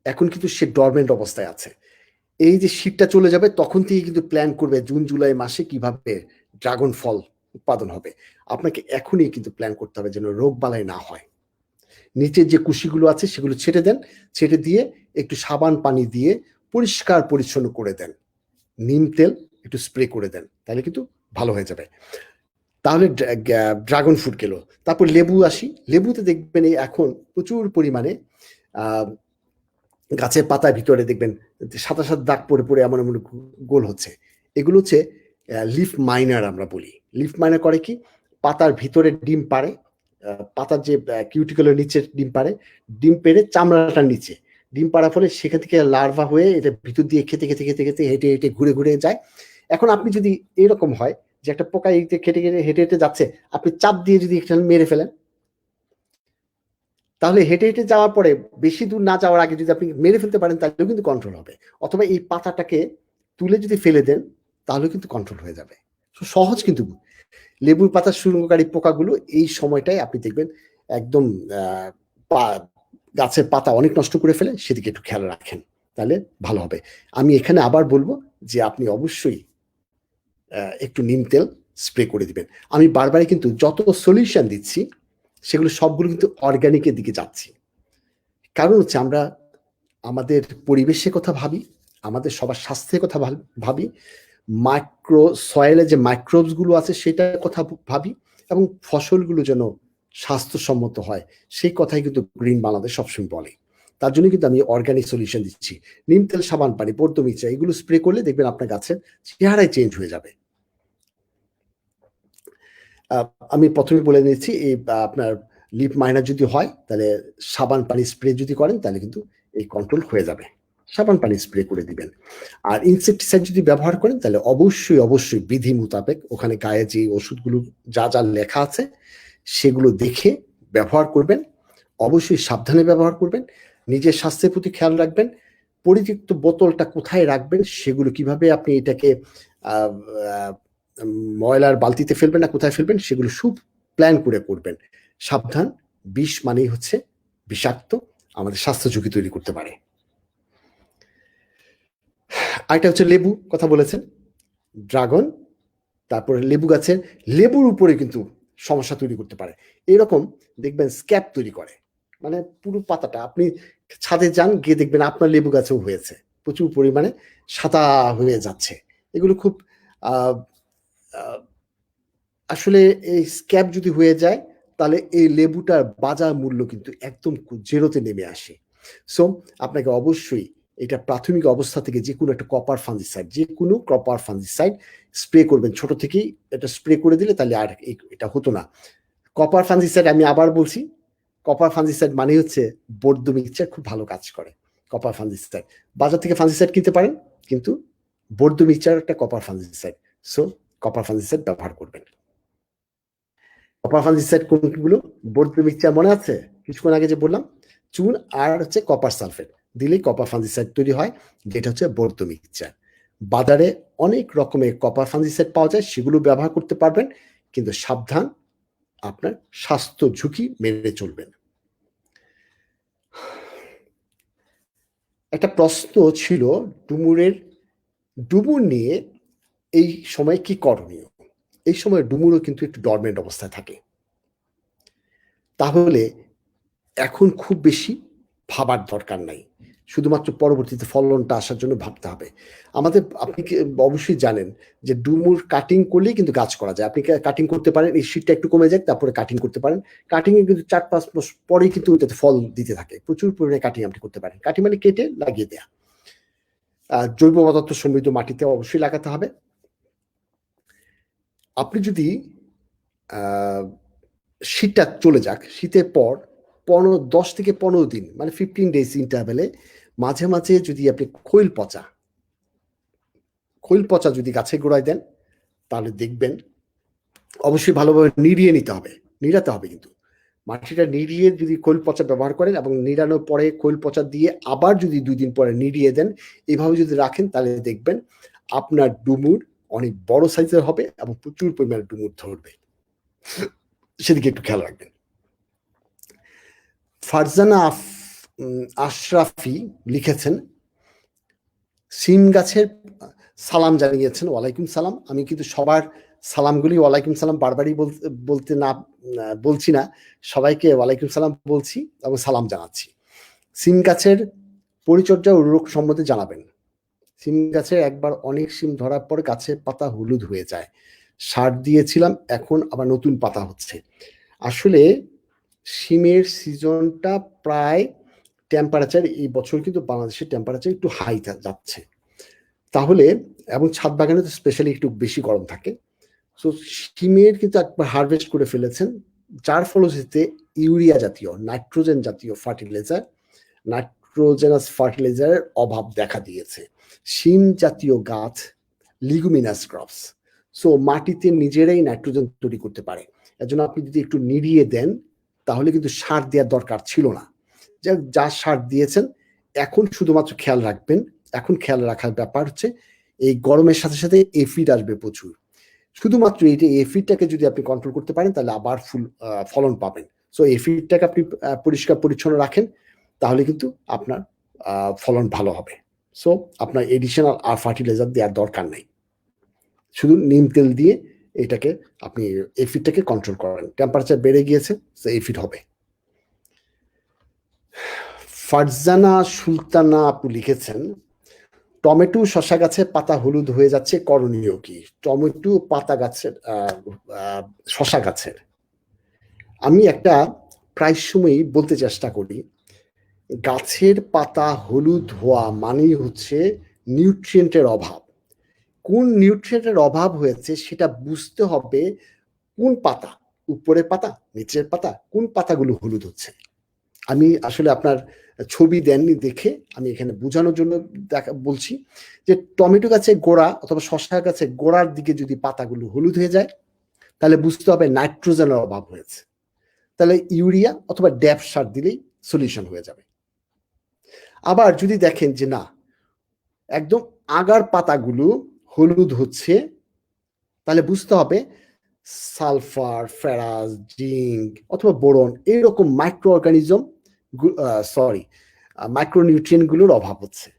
এখন কিন্তু সে ডরমেন্ট অবস্থায় আছে। এই যে শীতটা চলে যাবে তখন থেকে কিন্তু প্ল্যান করবে জুন জুলাই মাসে কিভাবে ড্রাগন ফল উৎপাদন হবে। আপনাকে এখনই কিন্তু প্ল্যান করতে হবে যেন রোগ বালাই না হয়। নিচের যে কুশিগুলো আছে সেগুলো ছেটে দেন, ছেটে দিয়ে একটু সাবান পানি দিয়ে পরিষ্কার পরিচ্ছন্ন করে দেন, নিম তেল একটু স্প্রে করে দেন, তাহলে কিন্তু ভালো হয়ে যাবে। তাহলে ড্রাগন ফ্রুট গেল। তারপর লেবু আসি। লেবুতে দেখবেন এই এখন প্রচুর পরিমাণে গাছের পাতার ভিতরে দেখবেন সাদা সাদা দাগ পড়ে পড়ে এমন এমন গোল হচ্ছে, এগুলো হচ্ছে লিফ মাইনার আমরা বলি। লিফ মাইনার করে কি, পাতার ভিতরে ডিম পাড়ে, পাতার যে কিউটিকলের নিচে ডিম পাড়ে, ডিম পেড়ে চামড়াটার নিচে ডিম পাড়ার ফলে সেখান থেকে লার্ভা হয়ে এটা ভিতর দিয়ে খেতে খেতে খেতে খেতে হেঁটে হেঁটে ঘুরে ঘুরে যায়। এখন আপনি যদি এরকম হয় যে একটা পোকা খেটে খেটে হেঁটে হেঁটে যাচ্ছে, আপনি চাপ দিয়ে যদি একটা মেরে ফেলেন, তাহলে হেঁটে হেঁটে যাওয়ার পরে বেশি দূর না যাওয়ার আগে যদি আপনি মেরে ফেলতে পারেন তাহলেও কিন্তু কন্ট্রোল হবে। অথবা এই পাতাটাকে তুলে যদি ফেলে দেন তাহলেও কিন্তু কন্ট্রোল হয়ে যাবে। সহজ কিন্তু। লেবুর পাতার সুরঙ্গকারী পোকাগুলো এই সময়টায় আপনি দেখবেন একদম গাছের পাতা অনেক নষ্ট করে ফেলে, সেদিকে একটু খেয়াল রাখেন, তাহলে ভালো হবে। আমি এখানে আবার বলবো যে আপনি অবশ্যই একটু নিম তেল স্প্রে করে দিবেন। আমি বারবারই কিন্তু যত সলিউশন দিচ্ছি সেগুলো সবগুলো কিন্তু অর্গানিকের দিকে যাচ্ছি, কারণ হচ্ছে আমরা আমাদের পরিবেশের কথা ভাবি, আমাদের সবার স্বাস্থ্যের কথা ভাবি, মাইক্রো সয়েলে যে মাইক্রোবস গুলো আছে সেটার কথা ভাবি, এবং ফসলগুলো যেন স্বাস্থ্যসম্মত হয় সেই কথাই কিন্তু গ্রিন বাংলাদেশ সবসময় বলে। তার জন্য কিন্তু আমি অর্গানিক সলিউশন দিচ্ছি। নিম তেল সাবান পানি পর্দমিচা এগুলো স্প্রে করলে দেখবেন আপনার গাছের চেহারাই চেঞ্জ হয়ে যাবে। আমি প্রথমে বলে নিচ্ছি, এই আপনার লিপ মাইনার যদি হয় তাহলে সাবান পানি স্প্রে যদি করেন তাহলে কিন্তু এই কন্ট্রোল হয়ে যাবে। সাবান পানি স্প্রে করে দিবেন। আর ইনসেকটিসাইড যদি ব্যবহার করেন তাহলে অবশ্যই বিধি মোতাবেক ওখানে গায়ে যে ওষুধগুলো যা লেখা আছে সেগুলো দেখে ব্যবহার করবেন। অবশ্যই সাবধানে ব্যবহার করবেন। নিজের স্বাস্থ্যের প্রতি খেয়াল রাখবেন। পরিত্যক্ত বোতলটা কোথায় রাখবেন, সেগুলো কিভাবে আপনি এটাকে ময়লার বালতিতে ফেলবেন না কোথায় ফেলবেন, সেগুলো প্ল্যান করে করবেন। সাবধান, বিষ মানেই হচ্ছে বিষাক্ত, আমাদের স্বাস্থ্য ঝুঁকি তৈরি করতে পারে। আরেকটা হচ্ছে লেবু কথা বলেছেন, ড্রাগন, তারপরে লেবু গাছের লেবুর উপরে কিন্তু সমস্যা তৈরি করতে পারে। এরকম দেখবেন স্ক্যাব তৈরি করে, মানে পুরো পাতাটা, আপনি ছাদে যান গিয়ে দেখবেন আপনার লেবু গাছেও হয়েছে, প্রচুর পরিমাণে সাদা হয়ে যাচ্ছে। এগুলো খুব আসলে এই স্ক্যাব যদি হয়ে যায় তাহলে এই লেবুটার বাজার মূল্য কিন্তু একদম জেরোতে নেমে আসে। সো আপনাকে অবশ্যই এটা প্রাথমিক অবস্থা থেকে যে কোনো একটা কপার ফাঙ্গিসাইড স্প্রে করবেন। ছোট থেকেই এটা স্প্রে করে দিলে তাহলে আর এটা হতো না। কপার ফাঙ্গিসাইড, আমি আবার বলছি, কপার ফাঙ্গিসাইড মানে হচ্ছে বর্দ্য মিক্সচার খুব ভালো কাজ করে। কপার ফাঙ্গিসাইড বাজার থেকে ফাঙ্গিসাইড কিনতে পারেন, কিন্তু বর্দ্য মিক্সচার একটা copper fungicide. So copper fungicide ব্যবহার করবেন। কপার ফাঙ্গিসাইড কোনগুলো? বর্দ্য মিক্সচার মনে আছে কিছুক্ষণ আগে যে বললাম, চুন আর হচ্ছে কপার সালফেট দিলেই কপার ফাঙ্গিসাইড তৈরি হয়, যেটা হচ্ছে বর্দ্য মিক্সচার। বাজারে অনেক রকমের কপার ফাঙ্গিসাইড পাওয়া যায়, সেগুলো ব্যবহার করতে পারবেন, কিন্তু সাবধান, আপনার স্বাস্থ্য ঝুঁকি মেনে চলবেন। একটা প্রশ্ন ছিল ডুমুর নিয়ে, এই সময় কি করণীয়? এই সময় ডুমুরও কিন্তু একটু ডরমেন্ট অবস্থায় থাকে, তাহলে এখন খুব বেশি ভাবার দরকার নাই, শুধুমাত্র পরবর্তীতে ফলনটা আসার জন্য ভাবতে হবে আমাদের। আপনি অবশ্যই জানেন যে ডুমুর কাটিং করলেই কিন্তু গাছ করা যায়। আপনি কাটিং করতে পারেন, এই শীতটা একটু কমে যায়, তারপরে কাটিং করতে পারেন। কাটিং এ কিন্তু 4-5 মাস পরেই কিন্তু এটাতে ফল দিতে থাকে। প্রচুর পরিমাণে কাটিং আপনি করতে পারেন। কাটিং মানে কেটে লাগিয়ে দেয়া। জৈব পদার্থ সমৃদ্ধ মাটিতে অবশ্যই লাগাতে হবে। আপনি যদি শীতটা চলে যাক, শীতের পর 10 থেকে 15 দিন মানে 15 ডেজ ইন্টারভ্যালে মাঝে মাঝে যদি আপনি খৈল পচা যদি গাছের গোড়ায় দেন, তাহলে দেখবেন, অবশ্যই ভালোভাবে নিড়াতে হবে কিন্তু মাটিটা নিড়িয়ে যদি খৈল পচা ব্যবহার করেন এবং নিড়ানোর পরে খৈল পচা দিয়ে আবার যদি 2 দিন পরে নিড়িয়ে দেন, এভাবে যদি রাখেন তাহলে দেখবেন আপনার ডুমুর অনেক বড় সাইজের হবে এবং প্রচুর পরিমাণে ডুমুর ধরবে। সেদিকে একটু খেয়াল রাখবেন। ফারজানা আশরাফি লিখেছেন, সিম গাছের সালাম জানিয়েছেন। ওয়ালাইকুম সালাম। আমি কিন্তু সবার সালামগুলি ওয়ালাইকুম সালাম বারবারই বলছি না, সবাইকে ওয়ালাইকুম সালাম বলছি এবং সালাম জানাচ্ছি। সিম গাছের পরিচর্যা ও রোগ সম্বন্ধে জানাবেন। সিম গাছে একবার অনেক সিম ধরার পর গাছের পাতা হলুদ হয়ে যায়, সার দিয়েছিলাম, এখন আবার নতুন পাতা হচ্ছে। আসলে সিমের সিজনটা প্রায় টেম্পারেচার, এই বছর কিন্তু বাংলাদেশের টেম্পারেচার একটু হাই যাচ্ছে, তাহলে এবং ছাদ বাগানে তো স্পেশালি একটু বেশি গরম থাকে। সো সিমের কিন্তু একবার হারভেস্ট করে ফেলেছেন, যার ফলশ্রুতিতে ইউরিয়া জাতীয় নাইট্রোজেনাস ফার্টিলাইজারের অভাব দেখা দিয়েছে। সিম জাতীয় গাছ লিগুমিনাস ক্রপস, সো মাটিতে নিজেরাই নাইট্রোজেন তৈরি করতে পারে। এর জন্য আপনি যদি একটু নিড়িয়ে দেন তাহলে কিন্তু সার দেওয়ার দরকার ছিল না। যা সার দিয়েছেন, এখন শুধুমাত্র খেয়াল রাখবেন, এখন খেয়াল রাখার ব্যাপার হচ্ছে এই গরমের সাথে সাথে এফিড আসবে প্রচুর। শুধুমাত্র এফিডটাকে যদি আপনি কন্ট্রোল করতে পারেন তাহলে আবার ফলন পাবেন। সো এফিডটাকে আপনি পরিষ্কার পরিচ্ছন্ন রাখেন, তাহলে কিন্তু আপনার ফলন ভালো হবে। সো আপনার এডিশনাল আর ফার্টিলাইজার দেওয়ার দরকার নাই, শুধু নিম তেল দিয়ে এটাকে আপনি এফিডটাকে কন্ট্রোল করেন। টেম্পারেচার বেড়ে গিয়েছে, সো এফিড হবে। ফারজানা সুলতানা আপু লিখেছেন, টমেটো শশা গাছে পাতা হলুদ হয়ে যাচ্ছে, করণীয় কি? টমেটো পাতা গাছের শশা গাছের আমি একটা প্রায় সময়ই বলতে চেষ্টা করি, গাছের পাতা হলুদ হওয়া মানেই হচ্ছে নিউট্রিয়েন্টের অভাব। কোন নিউট্রিয়েন্টের অভাব হয়েছে সেটা বুঝতে হবে, কোন পাতা, উপরের পাতা নিচের পাতা, কোন পাতাগুলো হলুদ হচ্ছে। আমি আসলে আপনার ছবি দেননি দেখে আমি এখানে বোঝানোর জন্য বলছি যে টমেটো গাছের গোড়া অথবা শসা গাছের গোড়ার দিকে যদি পাতাগুলো হলুদ হয়ে যায় তাহলে বুঝতে হবে নাইট্রোজেনের অভাব হয়েছে, তাহলে ইউরিয়া অথবা ড্যাপ সার দিলেই সলিউশন হয়ে যাবে। আবার যদি দেখেন যে না একদম আগার পাতাগুলো হলুদ হচ্ছে, তাহলে বুঝতে হবে সালফার, ফেরাস, জিঙ্ক অথবা বোরন এইরকম মাইক্রো অর্গানিজম মাইক্রোনিউট্রিয়েন্টগুলোর অভাব হচ্ছে।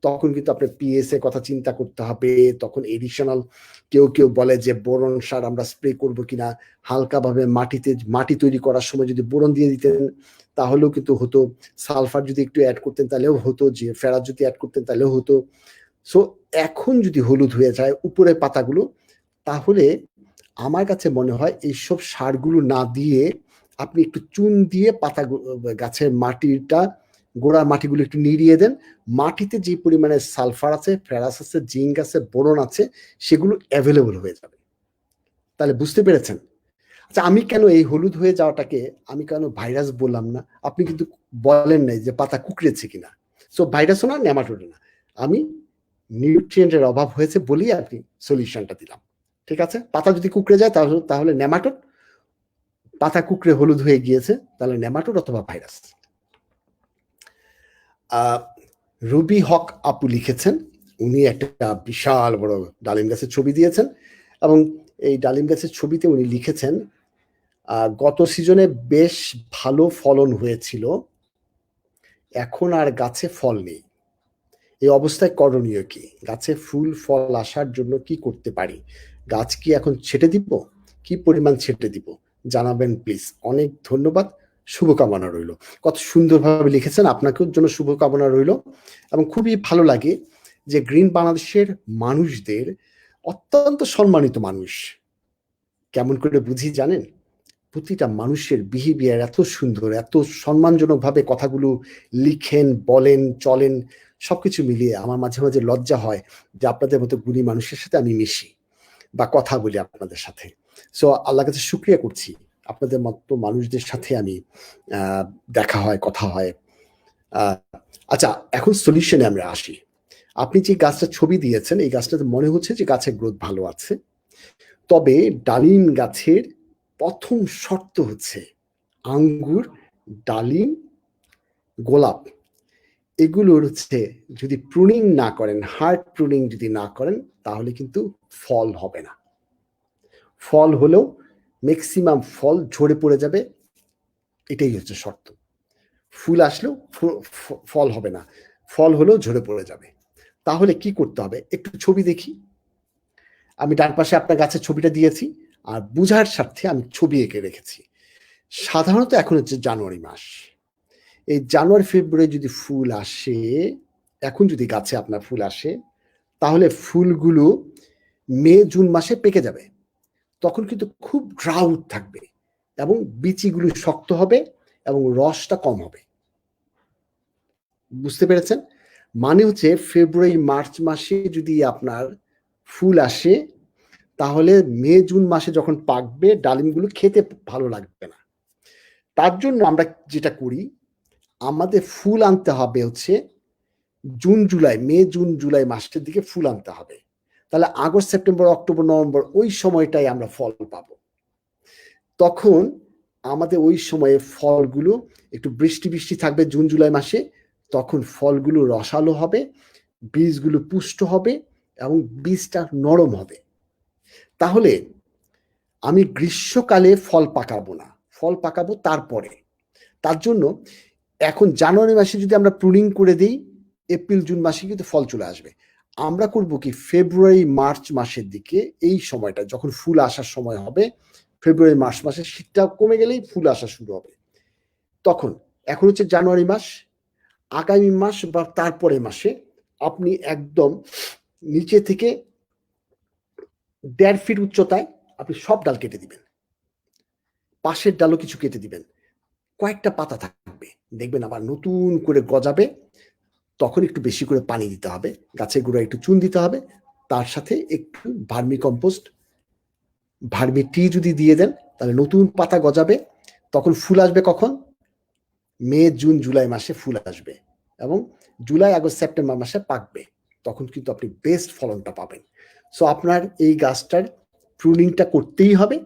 তখন কিন্তু আপনার পিএসএ কথা চিন্তা করতে হবে। তখন এডিশনাল কেউ বলে যে বোরন সার আমরা স্প্রে করব কিনা, হালকাভাবে মাটি তৈরি করার সময় যদি বোরন দিয়ে দিতেন তাহলেও কিন্তু হতো, সালফার যদি একটু অ্যাড করতেন তাহলেও হতো, যে ফেরাস যদি অ্যাড করতেন তাহলেও হতো। সো এখন যদি হলুদ হয়ে যায় উপরের পাতাগুলো, তাহলে আমার কাছে মনে হয় এইসব সারগুলো না দিয়ে আপনি একটু চুন দিয়ে পাতা গাছের গোড়ার মাটিগুলো একটু নিড়িয়ে দেন। মাটিতে যে পরিমাণে সালফার আছে, ফেরাস আছে, জিঙ্ক আছে, বোরন আছে, সেগুলো অ্যাভেলেবল হয়ে যাবে। তাহলে বুঝতে পেরেছেন? আচ্ছা, আমি কেন এই হলুদ হয়ে যাওয়াটাকে আমি কেন ভাইরাস বললাম না? আপনি কিন্তু বলেন নাই যে পাতা কুকড়েছে কিনা। সো ভাইরাসও না, নেমাটোডও না, আমি নিউট্রিয়েন্টের অভাব হয়েছে বলেই আপনি সলিউশনটা দিলাম। ঠিক আছে? পাতা যদি কুকড়ে যায় তাহলে নেমাটোড, পাতা কুকড়ে হলুদ হয়ে গিয়েছে তাহলে নেমাটোড অথবা ভাইরাস। রুবি হক আপু লিখেছেন, উনি একটা বিশাল বড় ডালিম গাছের ছবি দিয়েছেন এবং এই ডালিম গাছের ছবিতে উনি লিখেছেন গত সিজনে বেশ ভালো ফলন হয়েছিল, এখন আর গাছে ফল নেই। এই অবস্থায় করণীয় কি? গাছে ফুল ফল আসার জন্য কি করতে পারি? গাছ কি এখন ছেটে দিব? কি পরিমাণ ছেটে দিব জানাবেন প্লিজ। অনেক ধন্যবাদ, শুভকামনা রইল। কত সুন্দরভাবে লিখেছেন, আপনাকেও জন্য শুভকামনা রইল। এবং খুবই ভালো লাগে যে গ্রিন বাংলাদেশের মানুষদের অত্যন্ত সম্মানিত মানুষ। কেমন করে বুঝি জানেন? প্রতিটা মানুষের বিহেভিয়ার এত সুন্দর, এত সম্মানজনকভাবে কথাগুলো লিখেন, বলেন, চলেন, সবকিছু মিলিয়ে আমার মাঝে মাঝে লজ্জা হয় যে আপনাদের মতো গুণী মানুষের সাথে আমি মিশি বা কথা বলি আপনাদের সাথে। সো আল্লাহর কাছে শুকরিয়া করছি, আপনাদের মতো মানুষদের সাথে আমি দেখা হয়, কথা হয়। আচ্ছা, এখন সলিউশনে আমরা আসি। আপনি যে গাছটার ছবি দিয়েছেন, এই গাছটাতে মনে হচ্ছে যে গাছের গ্রোথ ভালো আছে। তবে ডালিম গাছের প্রথম শর্ত হচ্ছে আঙ্গুর, ডালিম, গোলাপ এগুলোর হচ্ছে যদি প্রুনিং না করেন, হার্ড প্রুনিং যদি না করেন, তাহলে কিন্তু ফল হবে না। ফল হলেও ম্যাক্সিমাম ফল ঝরে পড়ে যাবে, এটাই হচ্ছে শর্ত। ফুল আসলেও ফল হবে না, ফল হলেও ঝরে পড়ে যাবে। তাহলে কি করতে হবে? একটু ছবি দেখি। আমি ডান পাশে আপনার গাছের ছবিটা দিয়েছি, আর বুঝার স্বার্থে আমি ছবি এঁকে রেখেছি। সাধারণত এখন হচ্ছে জানুয়ারি মাস, এই জানুয়ারি ফেব্রুয়ারি যদি ফুল আসে, এখন যদি গাছে আপনার ফুল আসে, তাহলে ফুলগুলো মে জুন মাসে পেকে যাবে। তখন কিন্তু খুব ড্রাউট থাকবে এবং বিচিগুলো শক্ত হবে এবং রসটা কম হবে। বুঝতে পেরেছেন? মানে হচ্ছে ফেব্রুয়ারি মার্চ মাসে যদি আপনার ফুল আসে, তাহলে মে জুন মাসে যখন পাকবে ডালিমগুলো খেতে ভালো লাগবে না। তার জন্য আমরা যেটা করি, আমাদের ফুল আনতে হবে হচ্ছে June July, May June July মাসের দিকে ফুল আনতে হবে। তাহলে আগস্ট সেপ্টেম্বর অক্টোবর নভেম্বর ওই সময়টাই আমরা ফল পাবো। তখন আমাদের ওই সময়ে ফলগুলো একটু বৃষ্টি বৃষ্টি থাকবে জুন জুলাই মাসে, তখন ফলগুলো রসালো হবে, বীজগুলো পুষ্ট হবে এবং বীজটা নরম হবে। তাহলে আমি গ্রীষ্মকালে ফল পাকাবো না, ফল পাকাবো তারপরে। তার জন্য এখন জানুয়ারি মাসে যদি আমরা প্রুনিং করে দিই, এপ্রিল জুন মাসে কিন্তু ফল চলে আসবে। আমরা করব কি, ফেব্রুয়ারি মার্চ মাসের দিকে, এই সময়টা যখন ফুল আসার সময় হবে, ফেব্রুয়ারি মার্চ মাসে শীতটা কমে গেলেই ফুল আসা শুরু হবে। তখন এখন হচ্ছে জানুয়ারি মাস, আগামী মাস বা তারপরে মাসে আপনি একদম নিচে থেকে 1.5 ফিট উচ্চতায় আপনি সব ডাল কেটে দিবেন, পাশের ডালও কিছু কেটে দিবেন, কয়েকটা পাতা থাকবে, দেখবেন আবার নতুন করে গজাবে। তখন একটু বেশি করে পানি দিতে হবে, গাছের গোড়ায় একটু চুন দিতে হবে, তার সাথে একটু ভার্মি কম্পোস্ট, ভার্মি টি যদি দিয়ে দেন, তাহলে নতুন পাতা গজাবে। তখন ফুল আসবে কখন? মে জুন জুলাই মাসে ফুল আসবে এবং জুলাই আগস্ট সেপ্টেম্বর মাসে পাকবে, তখন কিন্তু আপনি বেস্ট ফলনটা পাবেন। সো আপনার এই গাছটার প্রুনিংটা করতেই হবে,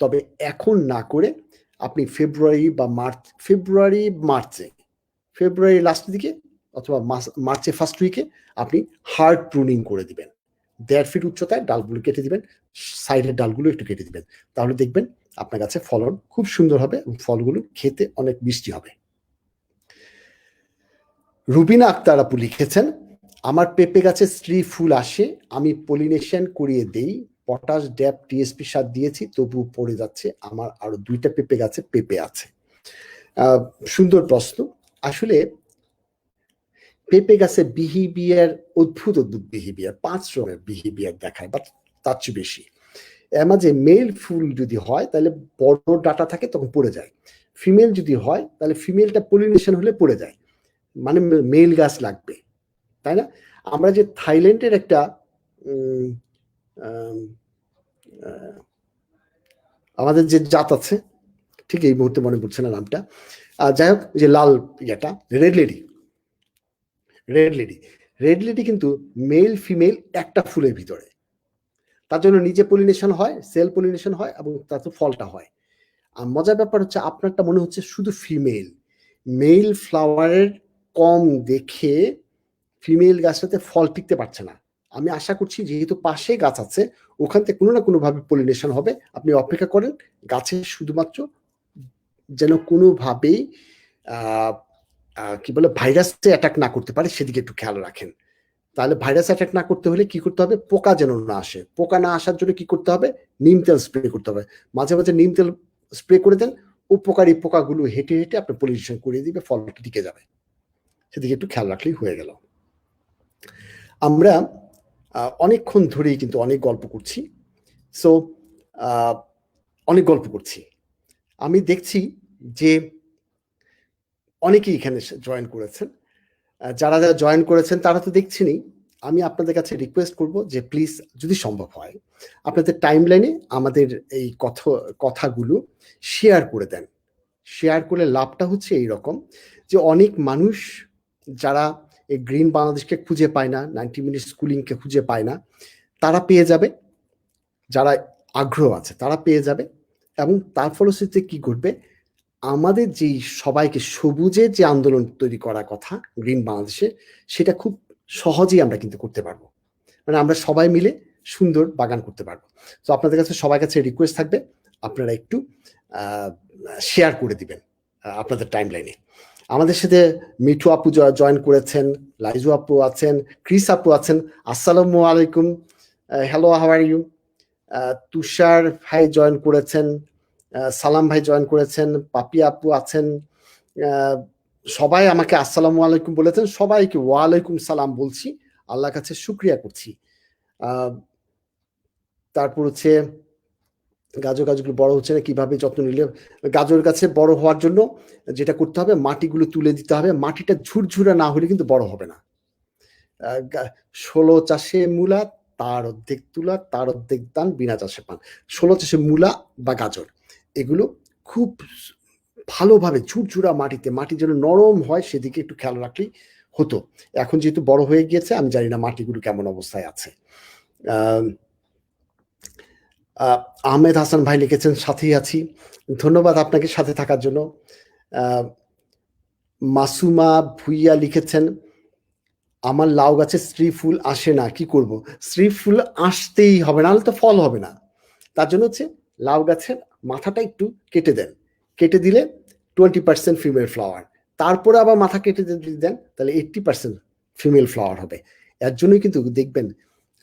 তবে এখন না করে আপনি ফেব্রুয়ারি লাস্টের দিকে অথবা মার্চের ফার্স্ট উইকে আপনি হার্ড প্রুনিং করে দিবেন। 1.5 ফিট উচ্চতায় ডালগুলো কেটে দিবেন, সাইডের ডালগুলো একটু কেটে দিবেন, তাহলে দেখবেন আপনার কাছে ফলন খুব সুন্দর হবে এবং ফলগুলো খেতে অনেক মিষ্টি হবে। রুবিনা আক্তার আপু লিখেছেন, আমার পেঁপে গাছে স্ত্রী ফুল আসে, আমি পলিনেশন করিয়ে দেই, পটাশ, ড্যাপ, টিএসপি সার দিয়েছি, তবু পড়ে যাচ্ছে, আমার আরো 2টা পেঁপে গাছে পেঁপে আছে। সুন্দর প্রশ্ন। আসলে পেঁপে গাছে বিহেভিয়ার অদ্ভুত বিহেভিয়ার, 5 রঙের বিহেভিয়ার দেখায় বা তার চেয়ে বেশি। এর মাঝে মেল ফুল যদি হয় তাহলে বড় ডাটা থাকে, তখন পড়ে যায়। ফিমেল যদি হয় তাহলে ফিমেলটা পলিনেশন হলে পড়ে যায়, মানে মেল গাছ লাগবে, তাই না? আমরা যে থাইল্যান্ডের একটা আমাদের যে জাত আছে, ঠিক এই মুহূর্তে মনে পড়ছে না নামটা, যাই হোক, যে লাল ইয়েটা রেড লেডি কিন্তু মেল ফিমেল একটা ফুলের ভিতরে, তার জন্য নিজে পলিনেশন হয়, সেল পলিনেশন হয় এবং তাতে ফলটা হয়। আর মজার ব্যাপার হচ্ছে আপনারটা মনে হচ্ছে শুধু ফিমেল, মেল ফ্লাওয়ারের কম দেখে ফিমেল গাছটাতে ফল টিকতে পারছে না। আমি আশা করছি যেহেতু পাশে গাছ আছে ওখান থেকে কোনো না কোনোভাবে পলিনেশন হবে, আপনি অপেক্ষা করেন, গাছে শুধুমাত্র যেন কোনোভাবেই কি বলে ভাইরাসে অ্যাটাক না করতে পারে সেদিকে একটু খেয়াল রাখেন। তাহলে ভাইরাস অ্যাটাক না করতে হলে কি করতে হবে, পোকা যেন না আসে, পোকা না আসার জন্য কি করতে হবে, নিম তেল স্প্রে করতে হবে, মাঝে মাঝে নিম তেল স্প্রে করে দেন, উপকারী পোকাগুলো হেঁটে হেঁটে আপনি পলিনেশন করিয়ে দিবে, ফলটা টিকে যাবে, সেদিকে একটু খেয়াল রাখলেই হয়ে গেল। আমরা অনেকক্ষণ ধরেই কিন্তু অনেক গল্প করছি, সো অনেক গল্প করছি, আমি দেখছি যে অনেকেই এখানে জয়েন করেছেন। যারা যারা জয়েন করেছেন তারা তো দেখছেনই, আমি আপনাদের কাছে রিকোয়েস্ট করব যে প্লিজ যদি সম্ভব হয় আপনাদের টাইমলাইনে আমাদের এই কথাগুলো শেয়ার করে দেন। শেয়ার করলে লাভটা হচ্ছে এইরকম যে অনেক মানুষ যারা এই গ্রিন বাংলাদেশকে খুঁজে পায় না, 90 মিনিট স্কুলিংকে খুঁজে পায় না, তারা পেয়ে যাবে, যারা আগ্রহ আছে তারা পেয়ে যাবে, এবং তার ফলশ্রুতিতে কি ঘটবে, আমাদের যেই সবাইকে সবুজের যে আন্দোলন তৈরি করার কথা গ্রিন বাংলাদেশে, সেটা খুব সহজেই আমরা কিন্তু করতে পারবো, মানে আমরা সবাই মিলে সুন্দর বাগান করতে পারবো। তো আপনাদের কাছে সবার কাছে রিকোয়েস্ট থাকবে আপনারা একটু শেয়ার করে দিবেন আপনাদের টাইম লাইনে। আমাদের সাথে মিঠু আপু জয়েন করেছেন, লাইজু আপু আছেন, ক্রিস আপু আছেন, আসসালামু আলাইকুম, হ্যালো, হাউ আর ইউ, তুষার ভাই জয়েন করেছেন, সালাম ভাই জয়েন করেছেন, পাপি আপু আছেন, সবাই আমাকে আসসালামু আলাইকুম বলেছেন, সবাইকে ওয়ালাইকুম সালাম বলছি, আল্লাহর কাছে শুকরিয়া করছি। তারপর হচ্ছে গাছগুলো বড় হচ্ছে না, কিভাবে যত্ন নিলে, গাজর গাছে বড় হওয়ার জন্য যেটা করতে হবে, মাটিগুলো তুলে দিতে হবে, মাটিটা ঝুরঝুরা না হলে কিন্তু বড় হবে না। 16 চাষে মূলা, তার অর্ধেক তুলা, তার অর্ধেক দান, বিনা চাষে পান। 16 চাষে মূলা বা গাজর এগুলো খুব ভালোভাবে ঝুরঝুরা মাটিতে, মাটি যেন নরম হয় সেদিকে একটু খেয়াল রাখলেই হতো। এখন যেহেতু বড় হয়ে গিয়েছে আমি জানি না মাটিগুলো কেমন অবস্থায় আছে। আহমেদ হাসান ভাই লিখেছেন, সাথেই আছি, ধন্যবাদ আপনাকে সাথে থাকার জন্য। মাসুমা ভুইয়া লিখেছেন, আমার লাউ গাছে স্ত্রী ফুল আসে না, কি করব? স্ত্রী ফুল আসতেই হবে, নাহলে তো ফল হবে না। তার জন্য হচ্ছে লাউ গাছের মাথাটা একটু কেটে দেন, কেটে দিলে 20% ফিমেল ফ্লাওয়ার, তারপরে আবার মাথা কেটে দেন, তাহলে 80% ফিমেল ফ্লাওয়ার হবে। এর জন্যই কিন্তু দেখবেন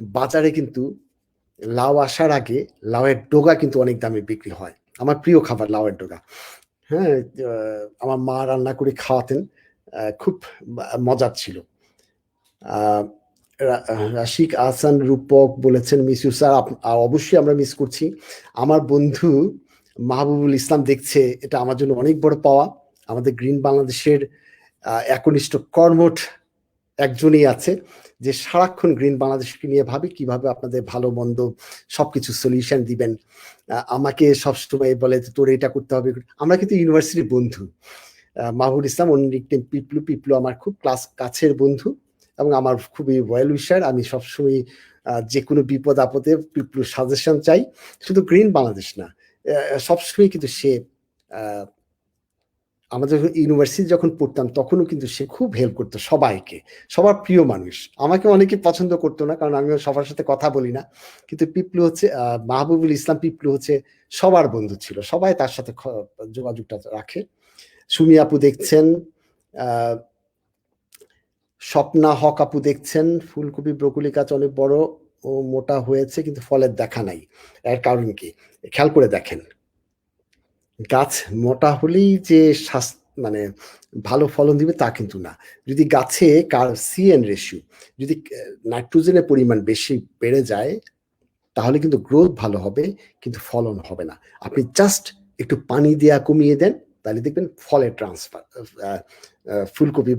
বাজারে কিন্তু লাউ আসার আগে লাউয়ের ডগা কিন্তু অনেক দামে বিক্রি হয়। আমার প্রিয় খাবার লাউয়ের ডগা, হ্যাঁ, আমার মা রান্না করে খাওয়াতেন, খুব মজার ছিল। রাশিক আহসান রূপক বলেছেন, মিস ইউ স্যার, অবশ্যই আমরা মিস করছি। আমার বন্ধু মাহবুবুল ইসলাম দেখছে, এটা আমার জন্য অনেক বড় পাওয়া। আমাদের গ্রিন বাংলাদেশের একনিষ্ঠ কর্মঠ একজনই আছে যে সারাক্ষণ গ্রিন বাংলাদেশকে নিয়ে ভাবে কিভাবে আপনাদের ভালো মন্দ সবকিছু সলিউশন দিবেন। আমাকে সবসময় বলে তোর এটা করতে হবে। আমরা কিন্তু ইউনিভার্সিটির বন্ধু, মাহবুব ইসলাম, ওর নিকনেম পিপলু। পিপলু আমার খুব কাছের বন্ধু এবং আমার খুবই ওয়েল উইশার। আমি সবসময় যে কোনো বিপদ আপদে পিপলুর সাজেশন চাই, শুধু গ্রিন বাংলাদেশ না, সবসময় কিন্তু সে আমাদের ইউনিভার্সিটি যখন পড়তাম তখনও কিন্তু সে খুব হেল্প করতো সবাইকে, সবার প্রিয় মানুষ। আমাকে অনেকে পছন্দ করতো না, কারণ আমিও সবার সাথে কথা বলি না, কিন্তু পিপলু হচ্ছে মাহবুবুল ইসলাম পিপলু হচ্ছে সবার বন্ধু ছিল, সবাই তার সাথে যোগাযোগটা রাখে। সুমি আপু দেখছেন, স্বপ্না হক আপু দেখছেন, ফুলকপি ব্রকুলি গাছ অনেক বড় ও মোটা হয়েছে কিন্তু ফলের দেখা নাই, এর কারণ কি? খেয়াল করে দেখেন, গাছ মোটা হলেই যে মানে ভালো ফলন দিবে তা কিন্তু না। যদি গাছে CN রেশিও, যদি নাইট্রোজেনের পরিমাণ বেশি বেড়ে যায় তাহলে কিন্তু গ্রোথ ভালো হবে, কিন্তু ফলন হবে না। আপনি জাস্ট একটু পানি দেওয়া কমিয়ে দেন, তাহলে দেখবেন ফলের ট্রান্সফার, ফুলকপি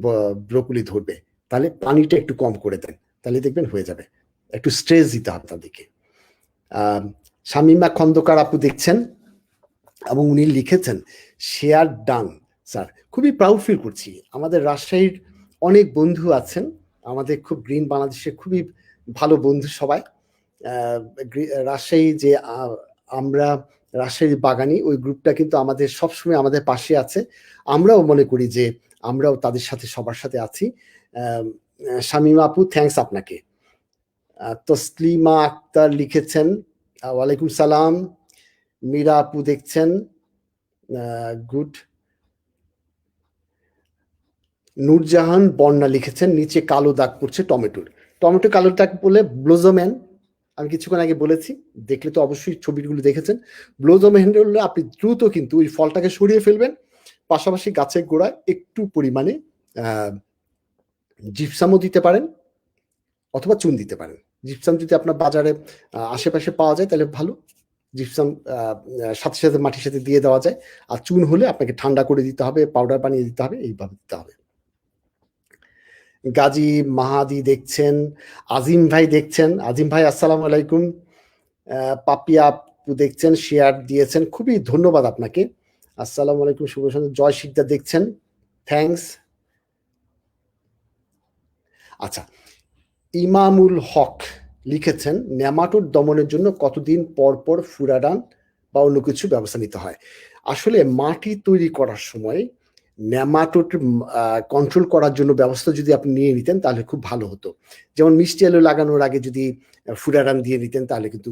ব্রকুলি ধরবে। তাহলে পানিটা একটু কম করে দেন, তাহলে দেখবেন হয়ে যাবে। একটু স্ট্রেস দিতে হবে তাদেরকে। শামিমা খন্দকার আপু দেখছেন এবং উনি লিখেছেন শেয়ার ডান। স্যার, খুবই প্রাউড ফিল করছি। আমাদের রাজশাহীর অনেক বন্ধু আছেন, আমাদের খুব গ্রিন বাংলাদেশের খুবই ভালো বন্ধু সবাই। রাজশাহী যে আমরা রাজশাহী বাগানি, ওই গ্রুপটা কিন্তু আমাদের সবসময় আমাদের পাশে আছে। আমরাও মনে করি যে আমরাও তাদের সাথে সবার সাথে আছি। শামিমা আপু, থ্যাংকস আপনাকে। তসলিমা আক্তার লিখেছেন ওয়ালাইকুম সালাম। মীরা আপু দেখছেন, গুড। নূরজাহান বন্যা লিখেছেন নিচে কালো দাগ পড়ছে টমেটোর। টমেটো কালো দাগ বলে ব্লোজোম্যান, আমি কিছুক্ষণ আগে বলেছি, দেখলে তো অবশ্যই ছবিগুলো দেখেছেন। ব্লোজোম্যান হলে আপনি দ্রুত কিন্তু ওই ফলটাকে সরিয়ে ফেলবেন, পাশাপাশি গাছের গোড়ায় একটু পরিমাণে জিপসামও দিতে পারেন অথবা চুন দিতে পারেন। জিপসাম যদি আপনার বাজারে আশেপাশে পাওয়া যায় তাহলে ভালো, জিপসাম সাথে সাথে মাটির সাথে দিয়ে দেওয়া যায়। আর চুন হলে আপনাকে ঠান্ডা করে দিতে হবে, পাউডার বানিয়ে দিতে হবে, এইভাবে দিতে হবে। গাজী মাহাদি দেখছেন, আজিম ভাই দেখছেন, আজিম ভাই আসসালামু আলাইকুম। পাপিয়া আপু দেখছেন, শেয়ার দিয়েছেন, খুবই ধন্যবাদ আপনাকে। আসসালামু আলাইকুম, শুভ সন্ধ্যা। জয় শিকদার দেখছেন, থ্যাংকস। আচ্ছা, ইমামুল হক লিখেছেন নেমাটোড দমনের জন্য কতদিন পর পর ফুরাডান বা অন্য কিছু ব্যবস্থা নিতে হয়? আসলে মাটি তৈরি করার সময় নেমাটোড কন্ট্রোল করার জন্য ব্যবস্থা যদি আপনি নিয়ে নিতেন তাহলে খুব ভালো হতো। যেমন মিষ্টি আলু লাগানোর আগে যদি ফুরাডান দিয়ে নিতেন তাহলে কিন্তু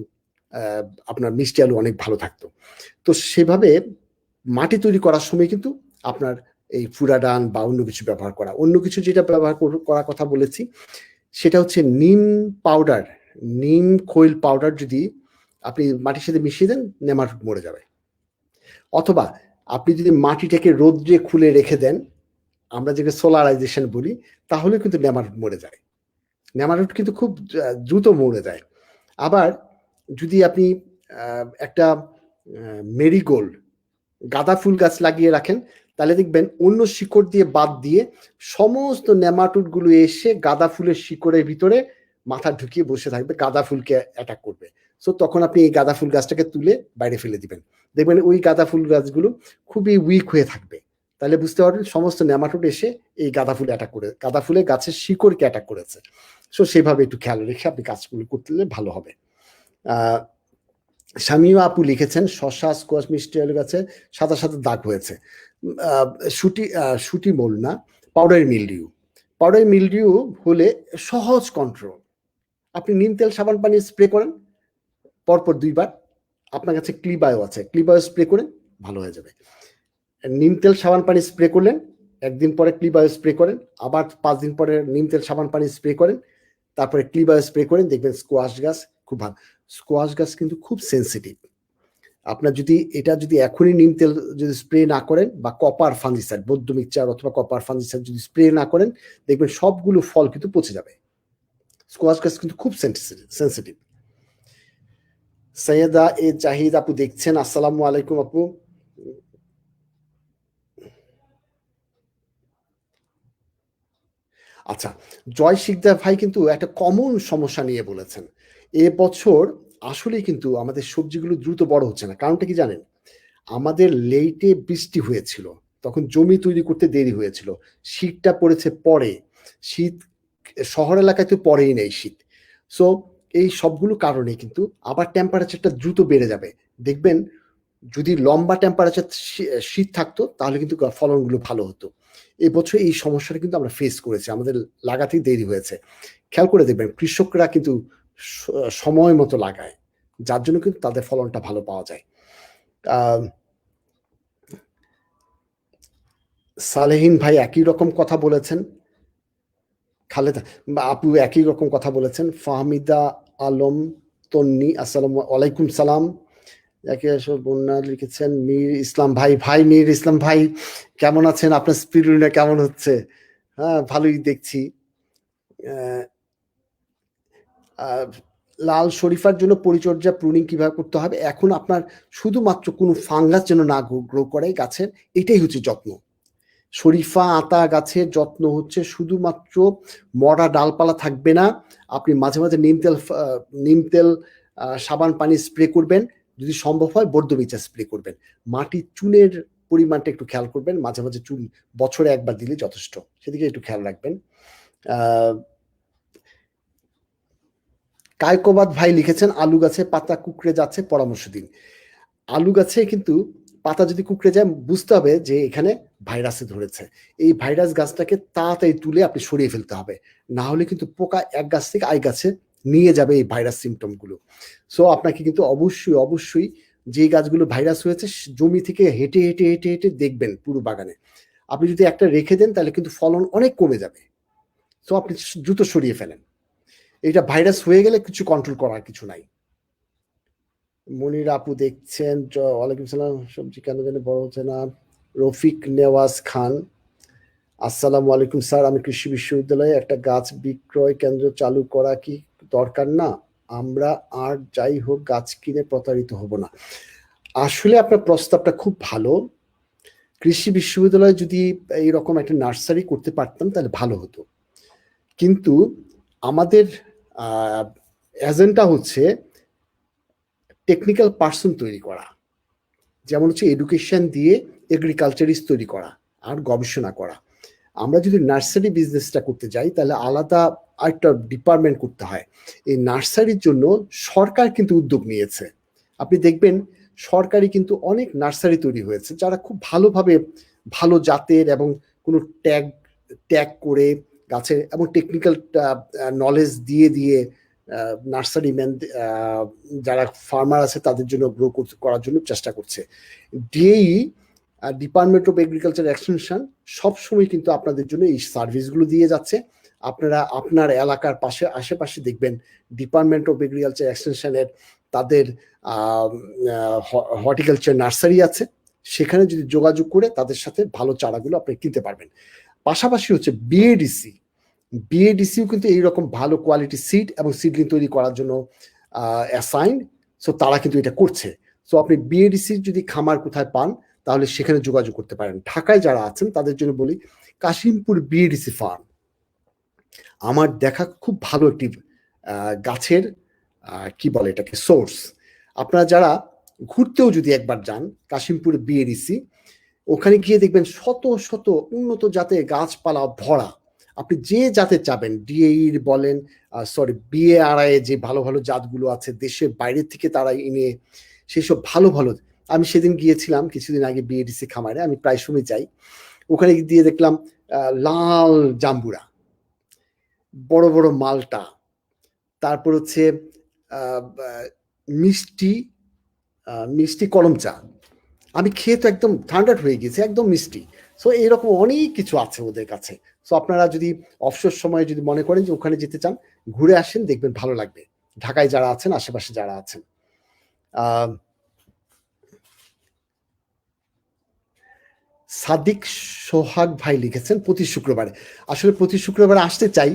আপনার মিষ্টি আলু অনেক ভালো থাকতো। তো সেভাবে মাটি তৈরি করার সময় কিন্তু আপনার এই ফুরাডান বা অন্য কিছু ব্যবহার করা, অন্য কিছু যেটা ব্যবহার করার কথা বলেছি সেটা হচ্ছে নিম পাউডার, নিম খৈল পাউডার যদি আপনি মাটির সাথে মিশিয়ে দেন নেমাটোড মরে যাবে। অথবা আপনি যদি মাটিটাকে রোদ্রে খুলে রেখে দেন, আমরা যেটা সোলারাইজেশন বলি, তাহলে কিন্তু নেমাটোড মরে যায়। নেমাটোড কিন্তু খুব দ্রুত মরে যায়। আবার যদি আপনি একটা মেরিগোল্ড গাঁদা ফুল গাছ লাগিয়ে রাখেন তাহলে দেখবেন অন্য শিকড় দিয়ে বাদ দিয়ে সমস্ত নেমাটোডগুলো এসে গাঁদা ফুলের শিকড়ের ভিতরে মাথা ঢুকিয়ে বসে থাকবে, গাঁদা ফুলকে অ্যাটাক করবে। সো তখন আপনি এই গাঁদা ফুল গাছটাকে তুলে বাইরে ফেলে দিবেন, দেখবেন ওই গাঁদা ফুল গাছগুলো খুবই উইক হয়ে থাকবে। তাহলে বুঝতে পারবেন সমস্ত নেমাটোড এসে এই গাঁদা ফুলে অ্যাটাক করে, গাঁদা ফুলে গাছের শিকড়কে অ্যাটাক করেছে। সো সেভাবে একটু খেয়াল রেখে আপনি কাজগুলো করতে ভালো হবে। শামিমা আপু লিখেছেন শশা, স্কোয়াশ, মিষ্টি আলু গাছে সাদা সাদা দাগ হয়েছে। শুটি মোল না, পাউডার মিলডিউ। পাউডার মিলডিউ হলে সহজ কন্ট্রোল, আপনি নিম তেল সাবান পানি স্প্রে করেন পরপর 2 বার। আপনার কাছে ক্লিবায়ো আছে, ক্লিবায়ো স্প্রে করেন, ভালো হয়ে যাবে। নিম তেল সাবান পানি স্প্রে করলেন, একদিন পরে ক্লিবায়ো স্প্রে করেন, আবার 5 দিন পরে নিম তেল সাবান পানি স্প্রে করেন, তারপরে ক্লিবায়ো স্প্রে করেন, দেখবেন স্কোয়াশ গাছ খুব ভালো। স্কোয়াশ গাছ কিন্তু খুব সেন্সিটিভ। আপনার যদি এটা যদি এখনই নিম তেল যদি স্প্রে না করেন বা কপার ফাঙ্গিসাইড, বৌদ্ধ মিক্সচার অথবা কপার ফাঙ্গিসাইড যদি স্প্রে না করেন, দেখবেন সবগুলো ফল কিন্তু পচে যাবে। স্কোয়াশ গাছ কিন্তু খুব সেন্সিটিভ। সৈয়দা এ জাহিদ আপু দেখছেন, আসসালামু আলাইকুম আপু। আচ্ছা, জয় শিকদার ভাই কিন্তু একটা কমন সমস্যা নিয়ে বলেছেন। এবছর আসলেই কিন্তু আমাদের সবজিগুলো দ্রুত বড় হচ্ছে না, কারণটা কি জানেন? আমাদের লেটে বৃষ্টি হয়েছিল, তখন জমি তৈরি করতে দেরি হয়েছিল, শীতটা পড়েছে পরে, শীত শহর এলাকায় তো পরেই নেই শীত। সো এই সবগুলো কারণে কিন্তু আবার টেম্পারেচারটা দ্রুত বেড়ে যাবে। দেখবেন যদি লম্বা টেম্পারেচার শীত থাকতো তাহলে কিন্তু ফলনগুলো ভালো হতো। এবছর এই সমস্যাটা কিন্তু আমরা ফেস করেছি, আমাদের লাগাতেই দেরি হয়েছে। খেয়াল করে দেখবেন কৃষকরা কিন্তু সময় মতো লাগায়, যার জন্য কিন্তু তাদের ফলনটা ভালো পাওয়া যায়। সালেহীন ভাই একই রকম কথা বলেছেন, খালেদা আপু একই রকম কথা বলেছেন। ফাহমিদা আলম তন্নি, আসসালামু আলাইকুম সালাম। যাকে বন্যা লিখেছেন মীর ইসলাম ভাই। ভাই মীর ইসলাম ভাই কেমন আছেন? আপনার স্পিরুলিনা কেমন হচ্ছে? হ্যাঁ, ভালোই দেখছি। লাল শরীফার জন্য পরিচর্যা প্রুনিং কিভাবে করতে হবে? এখন আপনার শুধুমাত্র কোনো ফাঙ্গাস যেন না গ্রো করে গাছের, এটাই হচ্ছে যত্ন। শরীফা আতা গাছের যত্ন হচ্ছে শুধুমাত্র মরা ডালপালা থাকবে না, আপনি মাঝে মাঝে নিম তেল সাবান পানি স্প্রে করবেন, যদি সম্ভব হয় বর্ধমিচা স্প্রে করবেন। মাটির চুনের পরিমাণটা একটু খেয়াল করবেন, মাঝে মাঝে চুন বছরে একবার দিলে যথেষ্ট, সেদিকে একটু খেয়াল রাখবেন। কায়কোবাদ ভাই লিখেছেন আলু গাছে পাতা কুকড়ে যাচ্ছে, পরামর্শ দিন। আলু গাছে কিন্তু পাতা যদি কুকড়ে যায় বুঝতে হবে যে এখানে ভাইরাসে ধরেছে। এই ভাইরাস গাছটাকে তাড়াতাড়ি তুলে আপনি সরিয়ে ফেলতে হবে, না হলে কিন্তু পোকা এক গাছ থেকে আরেক গাছে নিয়ে যাবে এই ভাইরাস সিমটমগুলো। সো আপনাকে কিন্তু অবশ্যই অবশ্যই যে গাছগুলো ভাইরাস হয়েছে জমি থেকে হেঁটে হেঁটে হেঁটে হেঁটে দেখবেন পুরো বাগানে। আপনি যদি একটা রেখে দেন তাহলে কিন্তু ফলন অনেক কমে যাবে। সো আপনি দ্রুত সরিয়ে ফেলেন, এটা ভাইরাস হয়ে গেলে কিছু কন্ট্রোল করার কিছু নাই। মনির আপু দেখছেন, ওয়ালাইকুম সালাম। সবজি কেন জানি বড় হচ্ছে না? রফিক নেওয়াজ খান, আসসালামু আলাইকুম স্যার, আমি কৃষি বিশ্ববিদ্যালয়ে একটা গাছ বিক্রয় কেন্দ্র চালু করা কি দরকার না? আমরা আর যাই হোক গাছ কিনে প্রতারিত হব না। আসলে আপনার প্রস্তাবটা খুব ভালো। কৃষি বিশ্ববিদ্যালয়ে যদি এইরকম একটা নার্সারি করতে পারতাম তাহলে ভালো হতো, কিন্তু আমাদের এজেন্ডা হচ্ছে টেকনিক্যাল পার্সন তৈরি করা, যেমন হচ্ছে এডুকেশন দিয়ে এগ্রিকালচারিস্ট তৈরি করা আর গবেষণা করা। আমরা যদি নার্সারি বিজনেসটা করতে যাই তাহলে আলাদা আরেকটা ডিপার্টমেন্ট করতে হয়। এই নার্সারির জন্য সরকার কিন্তু উদ্যোগ নিয়েছে, আপনি দেখবেন সরকারি কিন্তু অনেক নার্সারি তৈরি হয়েছে যারা খুব ভালোভাবে ভালো জাতের এবং কোনো ট্যাগ করে গাছের এবং টেকনিক্যাল নলেজ দিয়ে দিয়ে নার্সারি ম্যান যারা ফার্মার আছে তাদের জন্য গ্রো করার জন্য চেষ্টা করছে। ডিএই ডিপার্টমেন্ট অফ এগ্রিকালচার এক্সটেনশন সবসময় কিন্তু আপনাদের জন্য এই সার্ভিসগুলো দিয়ে যাচ্ছে। আপনারা আপনার এলাকার পাশে আশেপাশে দেখবেন ডিপার্টমেন্ট অফ এগ্রিকালচার এক্সটেনশনের তাদের হর্টিকালচার নার্সারি আছে, সেখানে যদি যোগাযোগ করে তাদের সাথে ভালো চারাগুলো আপনি কিনতে পারবেন। পাশাপাশি হচ্ছে বিএডিসিও কিন্তু এইরকম ভালো কোয়ালিটি সিড এবং সিডলিং তৈরি করার জন্য অ্যাসাইন, সো তারা কিন্তু এটা করছে। সো আপনি বিএডিসির যদি খামার কোথায় পান তাহলে সেখানে যোগাযোগ করতে পারেন। ঢাকায় যারা আছেন তাদের জন্য বলি কাশিমপুর বিএডিসি ফার্ম আমার দেখা খুব ভালো একটি গাছের কি বলে এটাকে সোর্স। আপনারা যারা ঘুরতেও যদি একবার যান কাশিমপুর বিএডিসি, ওখানে গিয়ে দেখবেন শত শত উন্নত জাতের গাছপালা ভরা, আপনি যে জাতে চাবেন ডিএইর বলেন বিএআরআই যে ভালো ভালো জাতগুলো আছে দেশের বাইরে থেকে তারা এনে সেসব ভালো ভালো। আমি সেদিন গিয়েছিলাম কিছুদিন আগে বিএডিসি খামারে, আমি প্রায় সময় যাই, ওখানে দিয়ে দেখলাম লাল জাম্বুরা, বড় বড় মালটা, তারপর হচ্ছে মিষ্টি মিষ্টি কলম চা, আমি খেয়ে তো একদম ঠান্ডা হয়ে গেছে, একদম মিষ্টি। সো এরকম অনেক কিছু আছে ওদের কাছে। সো আপনারা যদি অবসর সময়ে যদি মনে করেন যে ওখানে যেতে চান ঘুরে আসেন, দেখবেন ভালো লাগবে। ঢাকায় যারা আছেন আশেপাশে যারা আছেন। সাদিক সোহাগ ভাই লিখেছেন প্রতি শুক্রবারে, আসলে প্রতি শুক্রবারে আসতে চাই,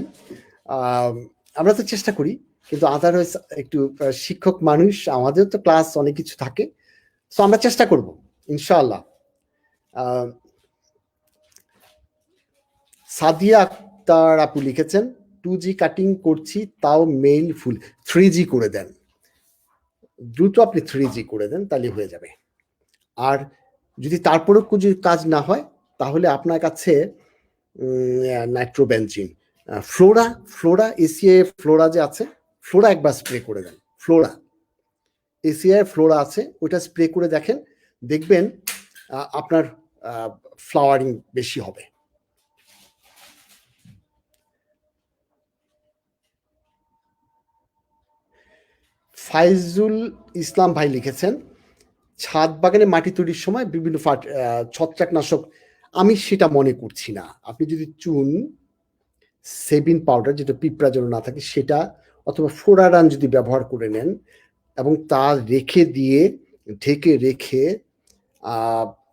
আমরা তো চেষ্টা করি, কিন্তু আদারওয়াইজ একটু শিক্ষক মানুষ, আমাদের তো ক্লাস অনেক কিছু থাকে, সো আমরা চেষ্টা করব ইনশাআল্লাহ। সাদিয়া আক্তার আপু লিখেছেন 2G কাটিং করছি তাও মেইল ফুল, 3G করে দেন, দ্রুত আপনি 3G করে দেন তাহলে হয়ে যাবে। আর যদি তারপরেও কিছু কাজ না হয় তাহলে আপনার কাছে নাইট্রোবেনজিন, ফ্লোরা এসিআই ফ্লোরা যে আছে, ফ্লোরা একবার স্প্রে করে দেন। ফ্লোরা এসিআই ফ্লোরা আছে, ওটা স্প্রে করে দেখেন, দেখবেন আপনার ফ্লাওয়ারিং বেশি হবে। ফাইজুল ইসলাম ভাই লিখেছেন, ছাদ বাগানে মাটি তৈরির সময় বিভিন্ন ছত্রাকনাশক, আমি সেটা মনে করছি না। আপনি যদি চুন, সেবিন পাউডার, যেটা পিঁপড়া যেন না থাকে সেটা, অথবা ফোরারান যদি ব্যবহার করে নেন এবং তা রেখে দিয়ে ঢেকে রেখে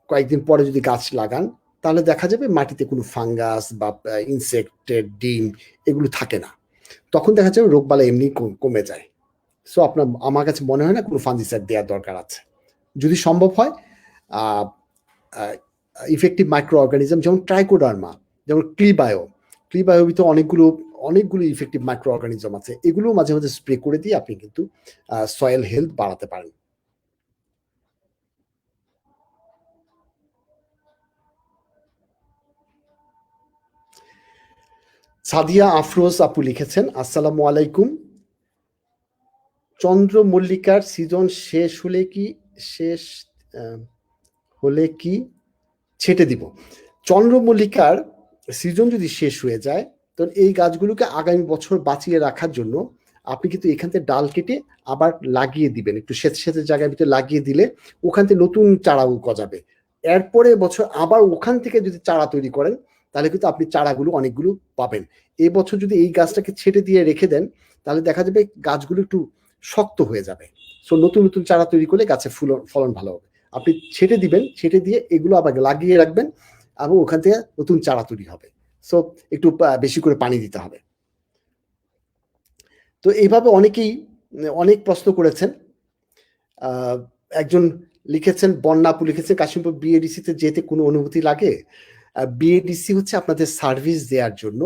কয়েকদিন পরে যদি গাছ লাগান, তাহলে দেখা যাবে মাটিতে কোনো ফাঙ্গাস বা ইনসেক্টের ডিম এগুলো থাকে না। তখন দেখা যাবে রোগবালাই এমনি কমে যায়। সো আমার কাছে মনে হয় না কোনো ফাঙ্গিসাইড দেওয়ার দরকার আছে। যদি সম্ভব হয় ইফেক্টিভ মাইক্রো অর্গানিজম যেমন ট্রাইকোডার্মা, যেমন ক্লিবায়োর ভিতরে অনেকগুলো ইফেক্টিভ মাইক্রো অর্গানিজম আছে, এগুলো মাঝে মাঝে স্প্রে করে দিয়ে আপনি কিন্তু সয়েল হেলথ বাড়াতে পারেন। সাদিয়া আফরোজ আপু লিখেছেন, আসসালামু আলাইকুম, চন্দ্রমল্লিকার সিজন শেষ হলে কি ছেটে দিব? চন্দ্রমল্লিকার সিজন যদি শেষ হয়ে যায়, তখন এই গাছগুলোকে আগামী বছর বাঁচিয়ে রাখার জন্য আপনি কিন্তু এখান থেকে ডাল কেটে আবার লাগিয়ে দিবেন, একটু সেচের জায়গার ভিতরে লাগিয়ে দিলে ওখান থেকে নতুন চারা গজাবে। এরপরে বছর আবার ওখান থেকে যদি চারা তৈরি করেন, তাহলে কিন্তু আপনি চারাগুলো অনেকগুলো পাবেন। এই বছর যদি এই গাছটাকে ছেটে দিয়ে রেখে দেন, তাহলে দেখা যাবে গাছগুলো একটু শক্ত হয়ে যাবে। সো নতুন নতুন চারা তৈরি করলে গাছের ফলন ভালো হবে। আপনি ছেটে দিবেন, ছেটে দিয়ে এগুলো আবার লাগিয়ে রাখবেন এবং ওখান থেকে নতুন চারা তৈরি হবে। সো একটু বেশি করে পানি দিতে হবে। তো এইভাবে অনেকেই অনেক প্রশ্ন করেছেন। একজন লিখেছেন, বন্যাপু লিখেছেন, কাশিমপুর বিএডিসিতে যেতে কোনো অনুমতি লাগে? বিএডিসি হচ্ছে আপনাদের সার্ভিস দেওয়ার জন্য,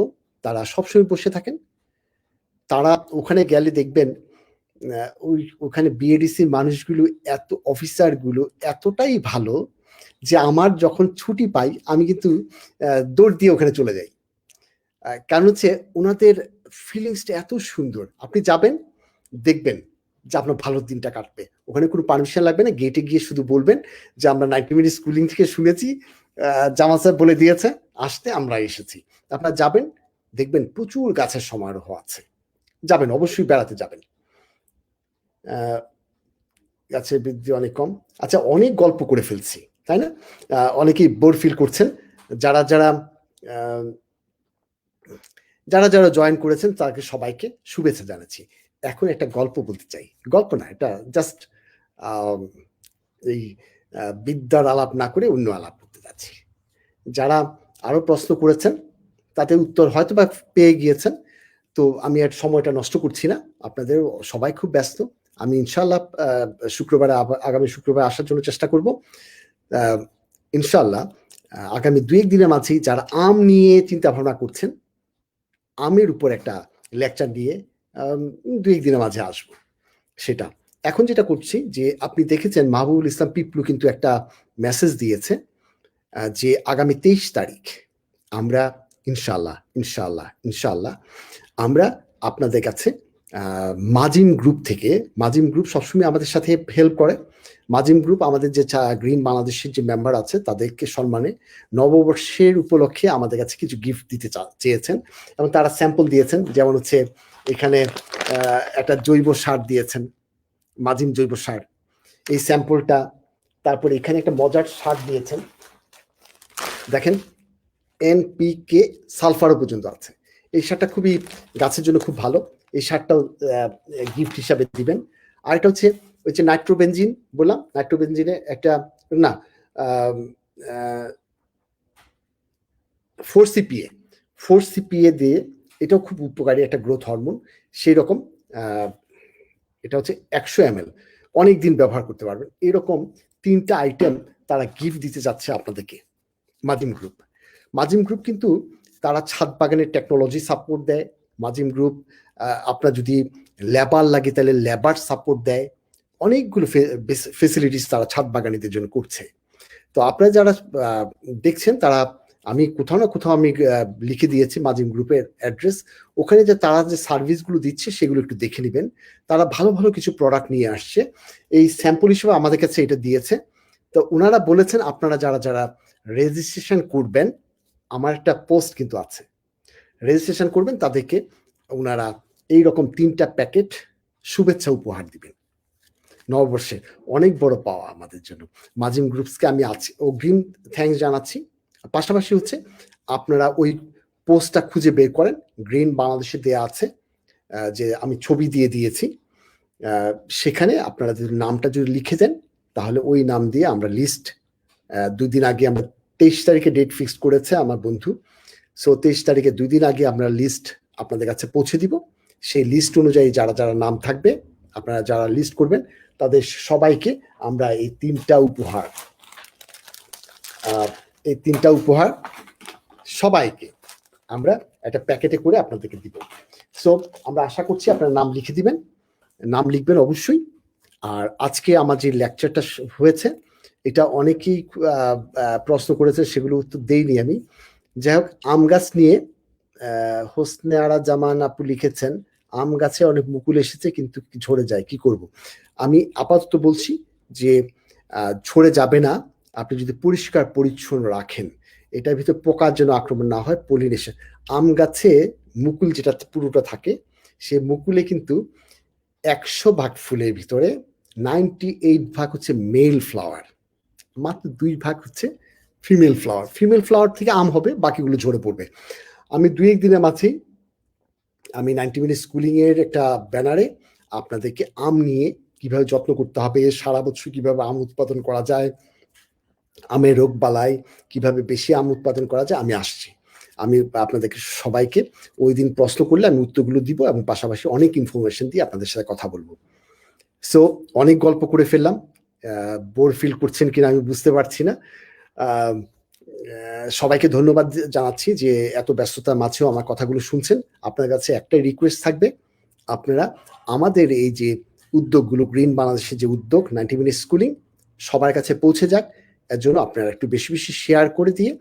তারা সবসময় বসে থাকেন। তারা ওখানে গেলে দেখবেন ওখানে বিএডিসির মানুষগুলো, অফিসারগুলো এতটাই ভালো যে আমার যখন ছুটি পাই আমি কিন্তু দৌড় দিয়ে ওখানে চলে যাই। কারণ হচ্ছে ওনাদের ফিলিংসটা এত সুন্দর। আপনি যাবেন, দেখবেন যে আপনার ভালো দিনটা কাটবে। ওখানে কোনো পারমিশন লাগবে না, গেটে গিয়ে শুধু বলবেন যে আমরা 90 মিনিট স্কুলিং থেকে শুনেছি, জামাল স্যার বলে দিয়েছে আসতে, আমরা এসেছি। আপনারা যাবেন, দেখবেন প্রচুর গাছের সমারোহ আছে। যাবেন, অবশ্যই বেড়াতে যাবেন। গাছের বৃদ্ধি অনেক কম। আচ্ছা, অনেক গল্প করে ফেলছি, তাই না? অনেকেই বোর ফিল করছেন। যারা যারা জয়েন করেছেন তাকে সবাইকে শুভেচ্ছা জানাচ্ছি। এখন একটা গল্প বলতে চাই, গল্প না, এটা জাস্ট এই বিদ্যার আলাপ না করে অন্য আলাপ করতে যাচ্ছি। যারা আরো প্রশ্ন করেছেন তাদের উত্তর হয়তো বা পেয়ে গিয়েছেন, তো আমি আর সময়টা নষ্ট করছি না। আপনাদের সবাই খুব ব্যস্ত। আমি ইনশাল্লাহ আগামী শুক্রবার আসার জন্য চেষ্টা করব। ইনশাল্লাহ আগামী 2-1 দিনের মাঝেই যারা আম নিয়ে চিন্তা ভাবনা করছেন, আমের উপর একটা লেকচার দিয়ে 2-1 দিনের মাঝে আসবো। সেটা এখন যেটা করছি, যে আপনি দেখেছেন মাহবুবুল ইসলাম পিপলু কিন্তু একটা মেসেজ দিয়েছে যে আগামী 23 তারিখ আমরা ইনশাল্লাহ আমরা আপনাদের কাছে মাজিম গ্রুপ থেকে, মাজিম গ্রুপ সবসময় আমাদের সাথে হেল্প করে। মাজিম গ্রুপ আমাদের যে গ্রিন বাংলাদেশের যে মেম্বার আছে তাদেরকে সম্মানে নববর্ষের উপলক্ষে আমাদের কাছে কিছু গিফট দিতে চেয়েছেন এবং তারা স্যাম্পল দিয়েছেন। যেমন হচ্ছে এখানে একটা জৈব সার দিয়েছেন, মাজিম জৈব সার, এই স্যাম্পলটা। তারপরে এখানে একটা মজার সার দিয়েছেন, দেখেন এনপিকে সালফারও পর্যন্ত আছে। এই সারটা খুবই গাছের জন্য খুব ভালো, এই সারটাও গিফট হিসাবে দিবেন। আর এটা হচ্ছে ওই যে নাইট্রোবেনজিন বললাম, নাইট্রোবেনজিনে একটা না 4CPA দিয়ে, এটাও খুব উপকারী একটা গ্রোথ হরমোন। সেই রকম এটা হচ্ছে 100 ml, অনেক দিন ব্যবহার করতে পারবেন। এরকম 3টা আইটেম তারা গিফট দিতে যাচ্ছে আপনাদেরকে। মাজিম গ্রুপ কিন্তু তারা ছাদ বাগানের টেকনোলজি সাপোর্ট দেয়। মাজিম গ্রুপ আপনার যদি লেবার লাগে তাহলে লেবার সাপোর্ট দেয়। অনেকগুলো ফেসিলিটিস তারা ছাদ বাগানীদের জন্য করছে। তো আপনারা যারা দেখছেন তারা আমি কোথাও না কোথাও আমি লিখে দিয়েছি মাজিম গ্রুপের অ্যাড্রেস, ওখানে যে তারা যে সার্ভিসগুলো দিচ্ছে সেগুলো একটু দেখে নেবেন। তারা ভালো ভালো কিছু প্রোডাক্ট নিয়ে আসছে, এই স্যাম্পল হিসেবে আমাদের কাছে এটা দিয়েছে। তো ওনারা বলেছেন আপনারা যারা যারা রেজিস্ট্রেশন করবেন, আমার একটা পোস্ট কিন্তু আছে, রেজিস্ট্রেশন করবেন তাদেরকে ওনারা এইরকম 3টা প্যাকেট শুভেচ্ছা উপহার দিবেন। নববর্ষে অনেক বড় পাওয়া আমাদের জন্য। মাজিম গ্রুপসকে আমি অগ্রিম থ্যাঙ্কস জানাচ্ছি। পাশাপাশি হচ্ছে আপনারা ওই পোস্টটা খুঁজে বের করেন, গ্রিন বাংলাদেশে দেয়া আছে, যে আমি ছবি দিয়ে দিয়েছি, সেখানে আপনারা যদি নামটা যদি লিখে দেন তাহলে ওই নাম দিয়ে আমরা লিস্ট 2 দিন আগে আমরা 23 তারিখে ডেট ফিক্সড করেছে আমার বন্ধু। সো 23 তারিখে 2 দিন আগে আমরা লিস্ট আপনাদের কাছে পৌঁছে দিব। সেই লিস্ট অনুযায়ী যারা যারা নাম থাকবে, আপনারা যারা লিস্ট করবেন তাদের সবাইকে আমরা এই 3টা উপহার সবাইকে আমরা একটা প্যাকেটে করে আপনাদেরকে দিব। সো আমরা আশা করছি আপনারা নাম লিখে দিবেন, নাম লিখবেন অবশ্যই। আর আজকে আমার যে লেকচারটা হয়েছে এটা অনেকেই প্রশ্ন করেছে, সেগুলো উত্তর দেইনি আমি। যাই হোক, আম গাছ নিয়ে হোসনে আরা জামান আপু লিখেছেন, আম গাছে অনেক মুকুল এসেছে কিন্তু ঝরে যায়, কি করব? আমি আপাতত বলছি যে ঝরে যাবে না, আপনি যদি পরিষ্কার পরিচ্ছন্ন রাখেন, এটার ভিতরে পোকার যেন আক্রমণ না হয়, পলিনেশন। আম গাছে মুকুল যেটা পুরোটা থাকে, সে মুকুলে কিন্তু 100 ভাগ ফুলের ভিতরে 98 ভাগ হচ্ছে মেল ফ্লাওয়ার, মাত্র 2 ভাগ হচ্ছে ফিমেল ফ্লাওয়ার। ফিমেল ফ্লাওয়ার থেকে আম হবে, বাকিগুলো ঝরে পড়বে। আমি 2-1 দিনের মাঝেই আমি 90 মিনিট স্কুলিং এর একটা ব্যানারে আপনাদেরকে আম নিয়ে কিভাবে যত্ন করতে হবে, সারা বছর কিভাবে আম উৎপাদন করা যায়, আমের রোগ বালাই কিভাবে বেশি আম উৎপাদন করা যায়, আমি আসছি। আমি আপনাদেরকে সবাইকে ওই দিন প্রশ্ন করলে আমি উত্তরগুলো দিব এবং পাশাপাশি অনেক ইনফরমেশন দিয়ে আপনাদের সাথে কথা বলবো। সো অনেক গল্প করে ফেললাম, বোর ফিল করছেন কিনা আমি বুঝতে পারছি না। সবাইকে ধন্যবাদ জানাচ্ছি যে এত ব্যস্ততার মাঝেও আমার কথাগুলো শুনছেন। আপনার কাছে একটাই রিকোয়েস্ট থাকবে, আপনারা আমাদের এই যে উদ্যোগগুলো, গ্রিন বাংলাদেশের যে উদ্যোগ 90 মিনিট স্কুলিং সবার কাছে পৌঁছে যাক, এর জন্য আপনারা একটু বেশি বেশি শেয়ার করে দিয়ে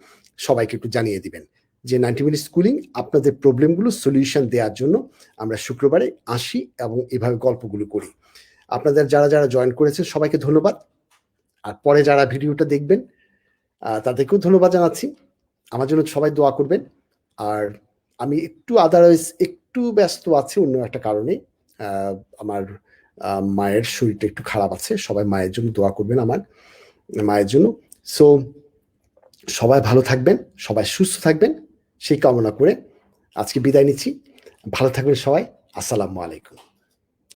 সবাইকে একটু জানিয়ে দিবেন যে 90 মিনিট স্কুলিং আপনাদের প্রবলেমগুলো সলিউশন দেওয়ার জন্য আমরা শুক্রবারে আসি এবং এভাবে গল্পগুলো করি। আপনাদের যারা যারা জয়েন করেছেন সবাইকে ধন্যবাদ। আর পরে যারা ভিডিওটা দেখবেন তাদেরকেও ধন্যবাদ জানাচ্ছি। আমার জন্য সবাই দোয়া করবেন। আর আমি একটু আদারওয়াইজ একটু ব্যস্ত আছি অন্য একটা কারণে, আমার মায়ের শরীরটা একটু খারাপ আছে, সবাই মায়ের জন্য দোয়া করবেন, আমার মায়ের জন্য। সো সবাই ভালো থাকবেন, সবাই সুস্থ থাকবেন, সেই কামনা করে আজকে বিদায় নিচ্ছি। ভালো থাকবেন সবাই। আসসালামু আলাইকুম।